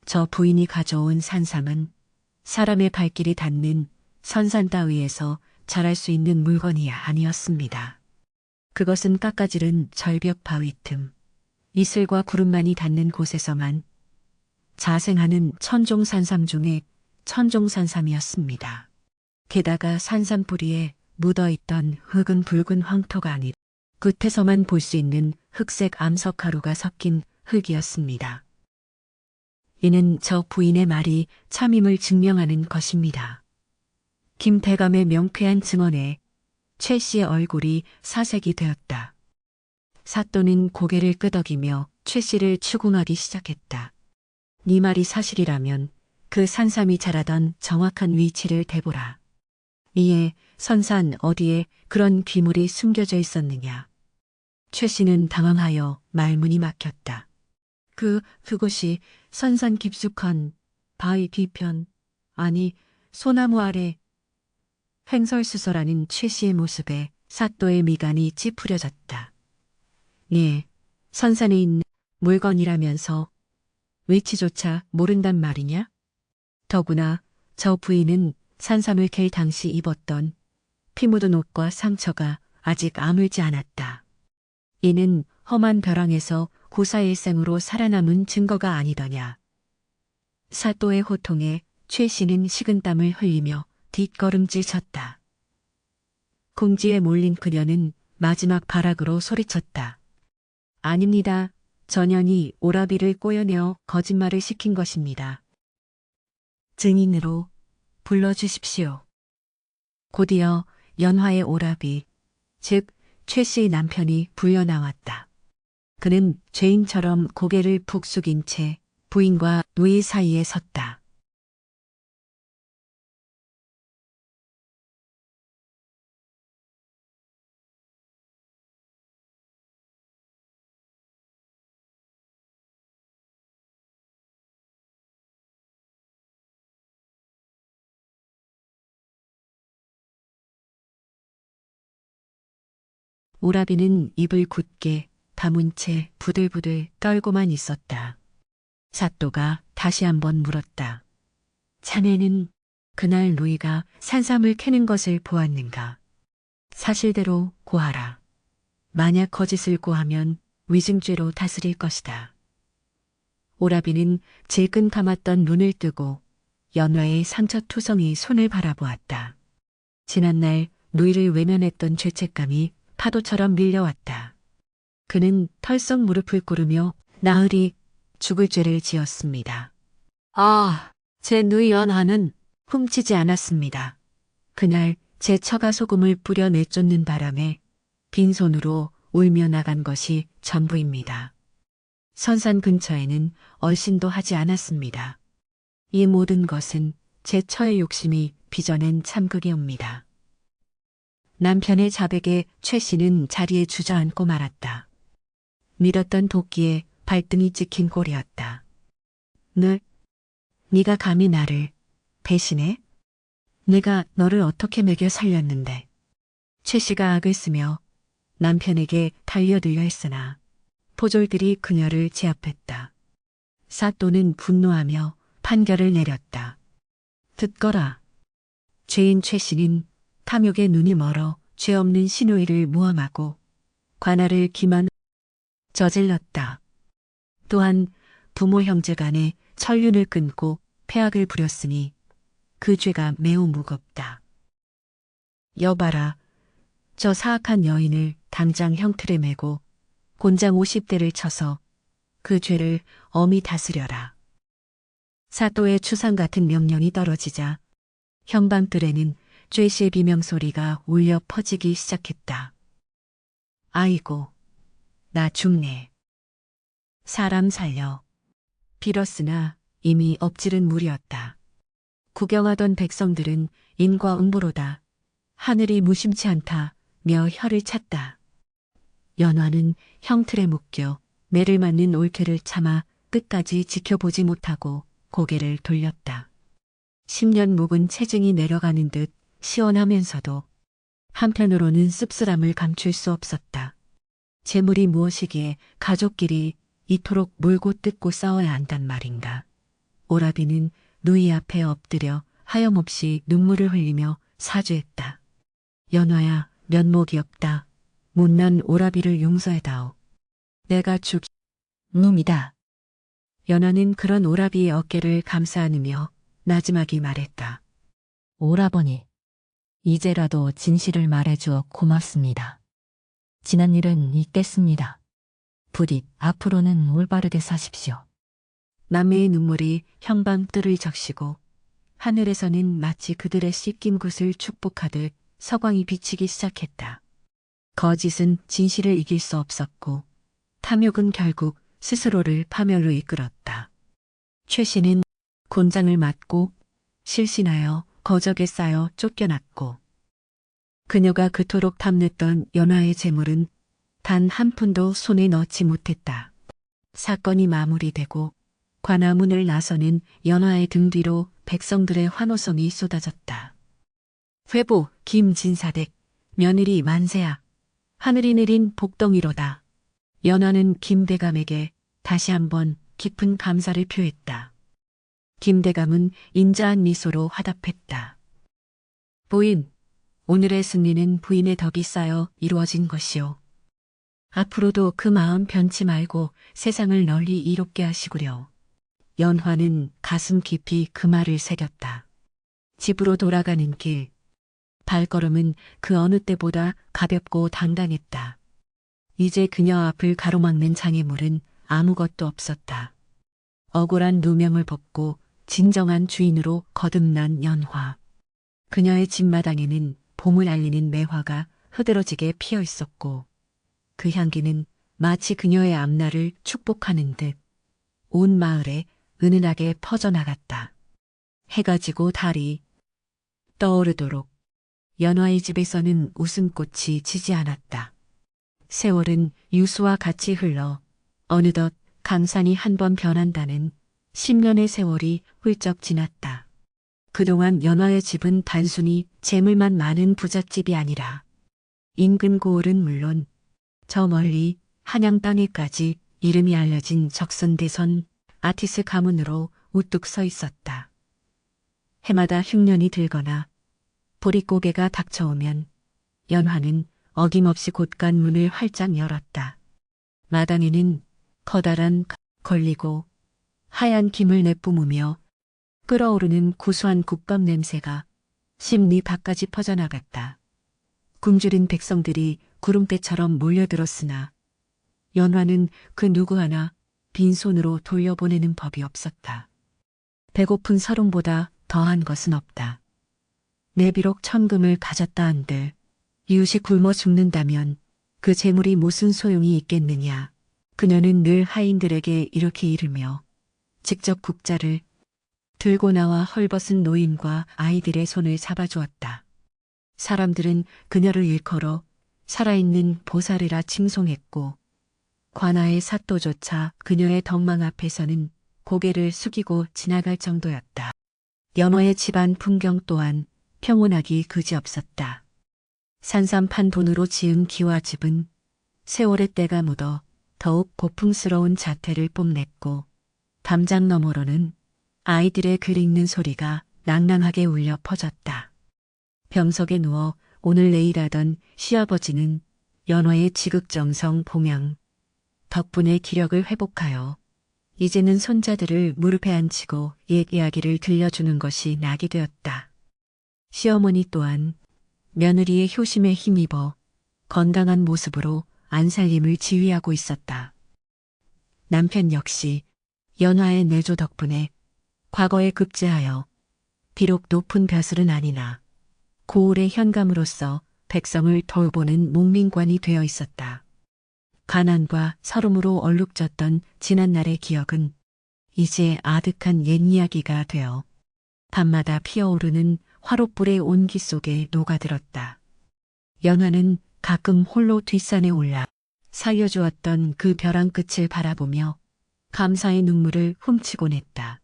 S1: 저 부인이 가져온 산삼은 사람의 발길이 닿는 선산 따위에서 자랄 수 있는 물건이 아니었습니다. 그것은 깎아지른 절벽 바위 틈, 이슬과 구름만이 닿는 곳에서만 자생하는 천종산삼 중에 천종산삼이었습니다. 게다가 산삼 뿌리에 묻어있던 흙은 붉은 황토가 아니 끝에서만 볼 수 있는 흑색 암석가루가 섞인 흙이었습니다. 이는 저 부인의 말이 참임을 증명하는 것입니다. 김대감의 명쾌한 증언에 최 씨의 얼굴이 사색이 되었다. 사또는 고개를 끄덕이며 최 씨를 추궁하기 시작했다. 네 말이 사실이라면 그 산삼이 자라던 정확한 위치를 대보라. 이에 선산 어디에 그런 귀물이 숨겨져 있었느냐. 최 씨는 당황하여 말문이 막혔다. 그곳이 선산 깊숙한 바위 뒤편, 아니 소나무 아래. 횡설수설하는 최 씨의 모습에 사또의 미간이 찌푸려졌다. 예, 선산에 있는 물건이라면서 위치조차 모른단 말이냐? 더구나 저 부인은 산삼을 캘 당시 입었던 피 묻은 옷과 상처가 아직 아물지 않았다. 이는 험한 벼랑에서 고사일생으로 살아남은 증거가 아니더냐. 사또의 호통에 최 씨는 식은땀을 흘리며 뒷걸음질 쳤다. 궁지에 몰린 그녀는 마지막 발악으로 소리쳤다. 아닙니다. 전연이 오라비를 꼬여내어 거짓말을 시킨 것입니다. 증인으로 불러주십시오. 곧이어 연화의 오라비, 즉 최 씨의 남편이 불려나왔다. 그는 죄인처럼 고개를 푹 숙인 채 부인과 누이 사이에 섰다. 오라비는 입을 굳게 다문 채 부들부들 떨고만 있었다. 사또가 다시 한번 물었다. 자네는 그날 누이가 산삼을 캐는 것을 보았는가? 사실대로 고하라. 만약 거짓을 고하면 위증죄로 다스릴 것이다. 오라비는 질끈 감았던 눈을 뜨고 연화의 상처투성이 손을 바라보았다. 지난날 누이를 외면했던 죄책감이 파도처럼 밀려왔다. 그는 털썩 무릎을 꿇으며 나으리 죽을 죄를 지었습니다. 아, 제 누이 연화는 훔치지 않았습니다. 그날 제 처가 소금을 뿌려 내쫓는 바람에 빈손으로 울며 나간 것이 전부입니다. 선산 근처에는 얼씬도 하지 않았습니다. 이 모든 것은 제 처의 욕심이 빚어낸 참극이옵니다. 남편의 자백에 최 씨는 자리에 주저앉고 말았다. 밀었던 도끼에 발등이 찍힌 꼴이었다. 네가 감히 나를 배신해? 내가 너를 어떻게 먹여 살렸는데. 최 씨가 악을 쓰며 남편에게 달려들려 했으나 포졸들이 그녀를 제압했다. 사또는 분노하며 판결을 내렸다. 듣거라. 죄인 최 씨는 탐욕에 눈이 멀어 죄 없는 신우이를 모함하고 관할을 기만 저질렀다. 또한 부모 형제 간에 천륜을 끊고 패악을 부렸으니 그 죄가 매우 무겁다. 여봐라. 저 사악한 여인을 당장 형틀에 매고 곤장 50대를 쳐서 그 죄를 엄히 다스려라. 사또의 추상 같은 명령이 떨어지자 현방들에는 죄시의 비명소리가 울려 퍼지기 시작했다. 아이고, 나 죽네. 사람 살려. 빌었으나 이미 엎질은 물이었다. 구경하던 백성들은 인과응보로다. 하늘이 무심치 않다며 혀를 찼다. 연화는 형틀에 묶여 매를 맞는 올케를 참아 끝까지 지켜보지 못하고 고개를 돌렸다. 10년 묵은 체증이 내려가는 듯 시원하면서도 한편으로는 씁쓸함을 감출 수 없었다. 재물이 무엇이기에 가족끼리 이토록 물고 뜯고 싸워야 한단 말인가. 오라비는 누이 앞에 엎드려 하염없이 눈물을 흘리며 사죄했다. 연화야, 면목이 없다. 못난 오라비를 용서해다오. 내가 놈이다. 연화는 그런 오라비의 어깨를 감싸 안으며 나지막이 말했다. 오라버니, 이제라도 진실을 말해주어 고맙습니다. 지난 일은 잊겠습니다. 부디 앞으로는 올바르게 사십시오. 남매의 눈물이 형방뜰을 적시고 하늘에서는 마치 그들의 씻긴 굿을 축복하듯 서광이 비치기 시작했다. 거짓은 진실을 이길 수 없었고 탐욕은 결국 스스로를 파멸로 이끌었다. 최 씨는 곤장을 맞고 실신하여 거적에 쌓여 쫓겨났고 그녀가 그토록 탐냈던 연화의 재물은 단 한 푼도 손에 넣지 못했다. 사건이 마무리되고 관아문을 나서는 연화의 등 뒤로 백성들의 환호성이 쏟아졌다. 회보 김진사댁 며느리 만세야. 하늘이 내린 복덩이로다. 연화는 김대감에게 다시 한번 깊은 감사를 표했다. 김대감은 인자한 미소로 화답했다. 부인, 오늘의 승리는 부인의 덕이 쌓여 이루어진 것이오. 앞으로도 그 마음 변치 말고 세상을 널리 이롭게 하시구려. 연화는 가슴 깊이 그 말을 새겼다. 집으로 돌아가는 길. 발걸음은 그 어느 때보다 가볍고 당당했다. 이제 그녀 앞을 가로막는 장애물은 아무것도 없었다. 억울한 누명을 벗고 진정한 주인으로 거듭난 연화. 그녀의 집마당에는 봄을 알리는 매화가 흐드러지게 피어 있었고 그 향기는 마치 그녀의 앞날을 축복하는 듯 온 마을에 은은하게 퍼져나갔다. 해가 지고 달이 떠오르도록 연화의 집에서는 웃음꽃이 지지 않았다. 세월은 유수와 같이 흘러 어느덧 강산이 한 번 변한다는 10년의 세월이 훌쩍 지났다. 그동안 연화의 집은 단순히 재물만 많은 부잣집이 아니라 인근 고을은 물론 저 멀리 한양 땅에까지 이름이 알려진 적선대선 아티스 가문으로 우뚝 서 있었다. 해마다 흉년이 들거나 보릿고개가 닥쳐오면 연화는 어김없이 곳간 문을 활짝 열었다. 마당에는 커다란 걸리고 하얀 김을 내뿜으며 끓어오르는 구수한 국밥 냄새가 심리 밖까지 퍼져나갔다. 굶주린 백성들이 구름대처럼 몰려들었으나 연화는 그 누구 하나 빈손으로 돌려보내는 법이 없었다. 배고픈 서름보다 더한 것은 없다. 내 비록 천금을 가졌다 한들 이웃이 굶어 죽는다면 그 재물이 무슨 소용이 있겠느냐. 그녀는 늘 하인들에게 이렇게 이르며 직접 국자를 들고 나와 헐벗은 노인과 아이들의 손을 잡아주었다. 사람들은 그녀를 일컬어 살아있는 보살이라 칭송했고 관아의 사또조차 그녀의 덕망 앞에서는 고개를 숙이고 지나갈 정도였다. 연화의 집안 풍경 또한 평온하기 그지없었다. 산삼판 돈으로 지은 기와집은 세월의 때가 묻어 더욱 고풍스러운 자태를 뽐냈고 담장 너머로는 아이들의 글 읽는 소리가 낭낭하게 울려 퍼졌다. 병석에 누워 오늘 내일 하던 시아버지는 연화의 지극정성 봉양 덕분에 기력을 회복하여 이제는 손자들을 무릎에 앉히고 옛 이야기를 들려주는 것이 낙이 되었다. 시어머니 또한 며느리의 효심에 힘입어 건강한 모습으로 안살림을 지휘하고 있었다. 남편 역시 연화의 내조 덕분에 과거에 급제하여 비록 높은 벼슬은 아니나 고을의 현감으로서 백성을 돌보는 몽민관이 되어 있었다. 가난과 서름으로 얼룩졌던 지난날의 기억은 이제 아득한 옛 이야기가 되어 밤마다 피어오르는 화롯불의 온기 속에 녹아들었다. 연화는 가끔 홀로 뒷산에 올라 살려주었던 그 벼랑 끝을 바라보며 감사의 눈물을 훔치곤 했다.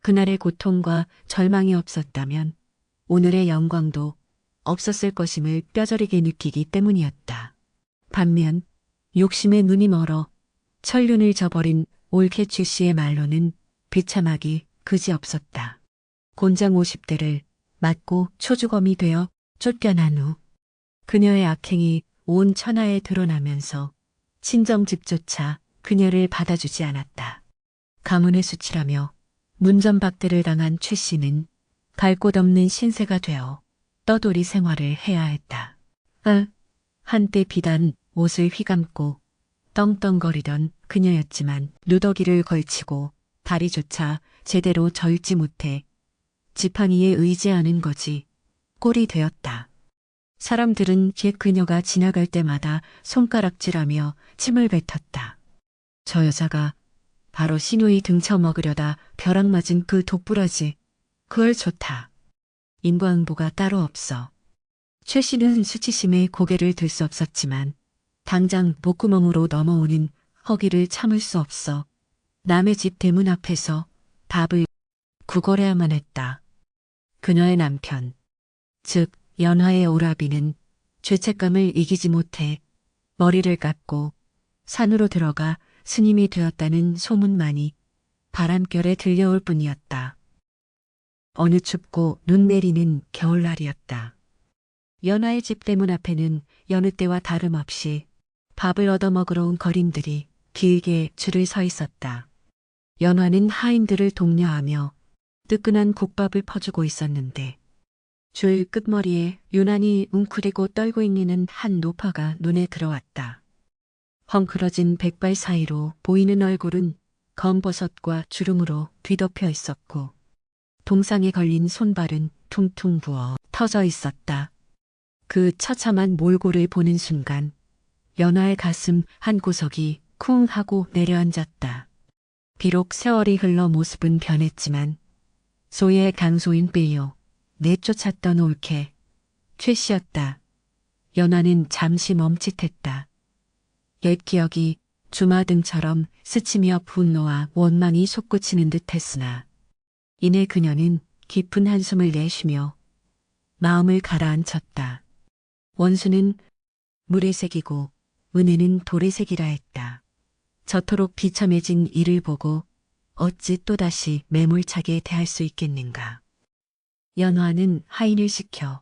S1: 그날의 고통과 절망이 없었다면 오늘의 영광도 없었을 것임을 뼈저리게 느끼기 때문이었다. 반면 욕심에 눈이 멀어 천륜을 저버린 올케취 씨의 말로는 비참하기 그지없었다. 곤장 50대를 맞고 초주검이 되어 쫓겨난 후 그녀의 악행이 온 천하에 드러나면서 친정집조차 그녀를 받아주지 않았다. 가문의 수치라며 문전박대를 당한 최 씨는 갈 곳 없는 신세가 되어 떠돌이 생활을 해야 했다. 한때 비단 옷을 휘감고 떵떵거리던 그녀였지만 누더기를 걸치고 다리조차 제대로 절지 못해 지팡이에 의지하는 거지 꼴이 되었다. 사람들은 옛 그녀가 지나갈 때마다 손가락질하며 침을 뱉었다. 저 여자가 바로 신우이 등쳐먹으려다 벼락 맞은 그 독부라지. 그걸 좋다. 인과응보가 따로 없어. 최 씨는 수치심에 고개를 들 수 없었지만 당장 목구멍으로 넘어오는 허기를 참을 수 없어 남의 집 대문 앞에서 밥을 구걸해야만 했다. 그녀의 남편, 즉 연화의 오라비는 죄책감을 이기지 못해 머리를 깎고 산으로 들어가 스님이 되었다는 소문만이 바람결에 들려올 뿐이었다. 어느 춥고 눈 내리는 겨울날이었다. 연화의 집 대문 앞에는 여느 때와 다름없이 밥을 얻어먹으러 온 거린들이 길게 줄을 서 있었다. 연화는 하인들을 독려하며 뜨끈한 국밥을 퍼주고 있었는데 줄 끝머리에 유난히 웅크리고 떨고 있는 한 노파가 눈에 들어왔다. 헝클어진 백발 사이로 보이는 얼굴은 검버섯과 주름으로 뒤덮여 있었고 동상에 걸린 손발은 퉁퉁 부어 터져 있었다. 그 처참한 몰골을 보는 순간 연화의 가슴 한 구석이 쿵 하고 내려앉았다. 비록 세월이 흘러 모습은 변했지만 소의 강소인 빌려 내쫓았던 올케 최 씨였다. 연화는 잠시 멈칫했다. 옛 기억이 주마등처럼 스치며 분노와 원망이 솟구치는 듯했으나 이내 그녀는 깊은 한숨을 내쉬며 마음을 가라앉혔다. 원수는 물의 색이고 은혜는 돌의 색이라 했다. 저토록 비참해진 이를 보고 어찌 또다시 매몰차게 대할 수 있겠는가. 연화는 하인을 시켜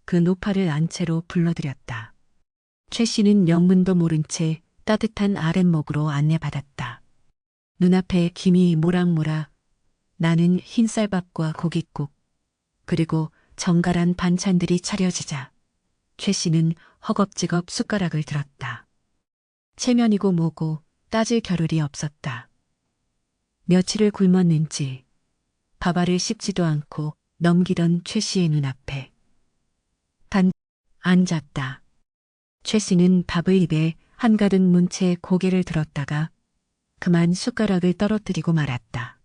S1: 그 노파를 안채로 불러들였다. 최 씨는 영문도 모른 채 따뜻한 아랫목으로 안내받았다. 눈앞에 김이 모락모락 나는 흰쌀밥과 고깃국 그리고 정갈한 반찬들이 차려지자 최 씨는 허겁지겁 숟가락을 들었다. 체면이고 뭐고 따질 겨를이 없었다. 며칠을 굶었는지 밥알을 씹지도 않고 넘기던 최 씨의 눈앞에 단 앉았다. 최 씨는 밥을 입에 한가득 문 채 고개를 들었다가 그만 숟가락을 떨어뜨리고 말았다.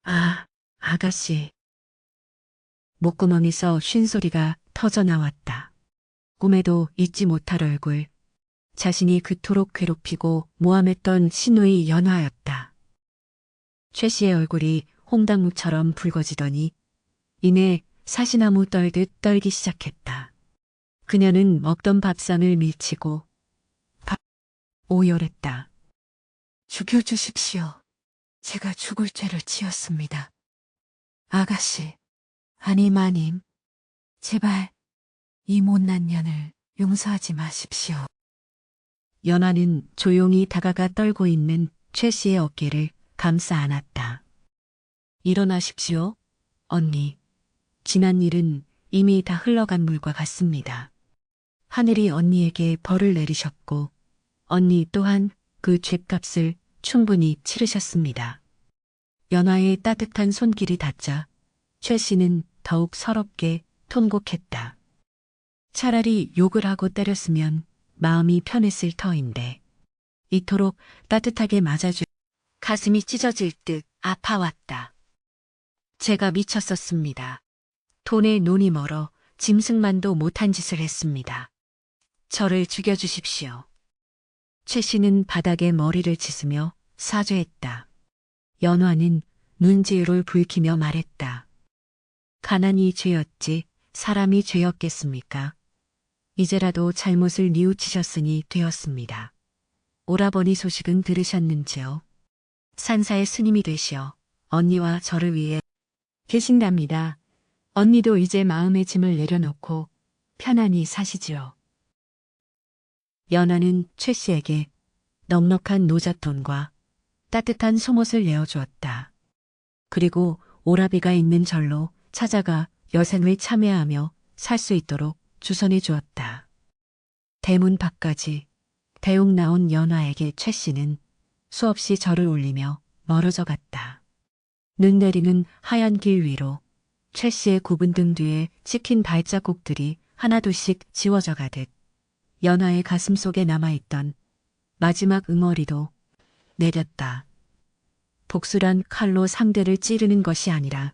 S1: 아, 아가씨. 목구멍에서 쉰소리가 터져 나왔다. 꿈에도 잊지 못할 얼굴. 자신이 그토록 괴롭히고 모함했던 신우의 연화였다. 최 씨의 얼굴이 홍당무처럼 붉어지더니 이내 사시나무 떨듯 떨기 시작했다. 그녀는 먹던 밥상을 밀치고 오열했다. 죽여주십시오. 제가 죽을 죄를 지었습니다. 아가씨, 아니 마님, 제발 이 못난 년을 용서하지 마십시오. 연화는 조용히 다가가 떨고 있는 최 씨의 어깨를 감싸 안았다. 일어나십시오, 언니. 지난 일은 이미 다 흘러간 물과 같습니다. 하늘이 언니에게 벌을 내리셨고 언니 또한 그 죗값을 충분히 치르셨습니다. 연화의 따뜻한 손길이 닿자 최 씨는 더욱 서럽게 통곡했다. 차라리 욕을 하고 때렸으면 마음이 편했을 터인데 이토록 따뜻하게 맞아주 가슴이 찢어질 듯 아파왔다. 제가 미쳤었습니다. 돈에 눈이 멀어 짐승만도 못한 짓을 했습니다. 저를 죽여주십시오. 최 씨는 바닥에 머리를 짚으며 사죄했다. 연화는 눈지으로 붉히며 말했다. 가난이 죄였지 사람이 죄였겠습니까? 이제라도 잘못을 뉘우치셨으니 되었습니다. 오라버니 소식은 들으셨는지요? 산사의 스님이 되시어 언니와 저를 위해 계신답니다. 언니도 이제 마음의 짐을 내려놓고 편안히 사시지요. 연화는 최 씨에게 넉넉한 노잣돈과 따뜻한 속옷을 내어주었다. 그리고 오라비가 있는 절로 찾아가 여생을 참여하며 살 수 있도록 주선해 주었다. 대문 밖까지 대웅 나온 연화에게 최 씨는 수없이 절을 올리며 멀어져 갔다. 눈 내리는 하얀 길 위로 최 씨의 굽은 등 뒤에 찍힌 발자국들이 하나둘씩 지워져 가듯 연화의 가슴 속에 남아있던 마지막 응어리도 내렸다. 복수란 칼로 상대를 찌르는 것이 아니라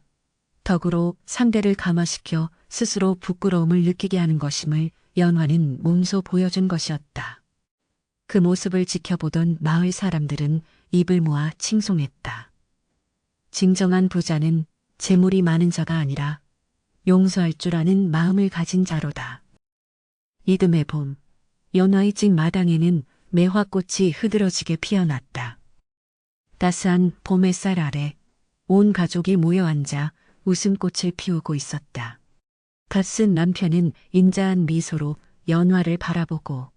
S1: 덕으로 상대를 감화시켜 스스로 부끄러움을 느끼게 하는 것임을 연화는 몸소 보여준 것이었다. 그 모습을 지켜보던 마을 사람들은 입을 모아 칭송했다. 진정한 부자는 재물이 많은 자가 아니라 용서할 줄 아는 마음을 가진 자로다. 이듬해 봄, 연화의 집 마당에는 매화꽃이 흐드러지게 피어났다. 따스한 봄 햇살 아래 온 가족이 모여 앉아 웃음꽃을 피우고 있었다. 갓쓴 남편은 인자한 미소로 연화를 바라보고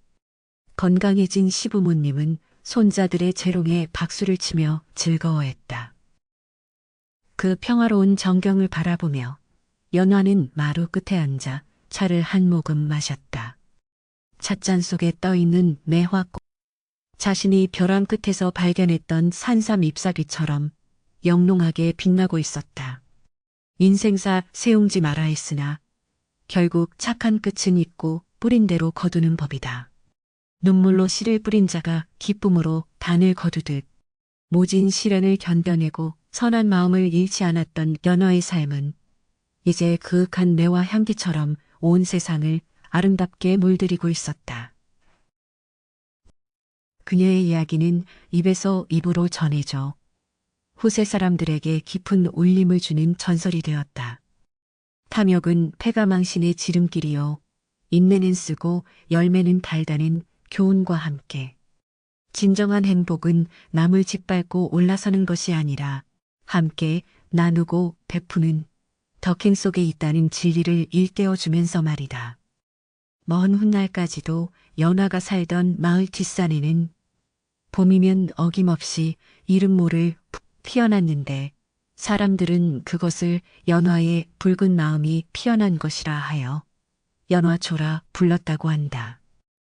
S1: 건강해진 시부모님은 손자들의 재롱에 박수를 치며 즐거워했다. 그 평화로운 정경을 바라보며 연화는 마루 끝에 앉아 차를 한 모금 마셨다. 찻잔 속에 떠있는 매화꽃. 자신이 벼랑 끝에서 발견했던 산삼 잎사귀처럼 영롱하게 빛나고 있었다. 인생사 세웅지 마라 했으나 결국 착한 끝은 있고 뿌린 대로 거두는 법이다. 눈물로 씨를 뿌린 자가 기쁨으로 단을 거두듯 모진 시련을 견뎌내고 선한 마음을 잃지 않았던 연화의 삶은 이제 그윽한 매화 향기처럼 온 세상을 아름답게 물들이고 있었다. 그녀의 이야기는 입에서 입으로 전해져 후세 사람들에게 깊은 울림을 주는 전설이 되었다. 탐욕은 패가망신의 지름길이요 인내는 쓰고 열매는 달다는 교훈과 함께 진정한 행복은 남을 짓밟고 올라서는 것이 아니라 함께 나누고 베푸는 덕행 속에 있다는 진리를 일깨워주면서 말이다. 먼 훗날까지도 연화가 살던 마을 뒷산에는 봄이면 어김없이 이름 모를 푹 피어났는데 사람들은 그것을 연화의 붉은 마음이 피어난 것이라 하여 연화초라 불렀다고 한다.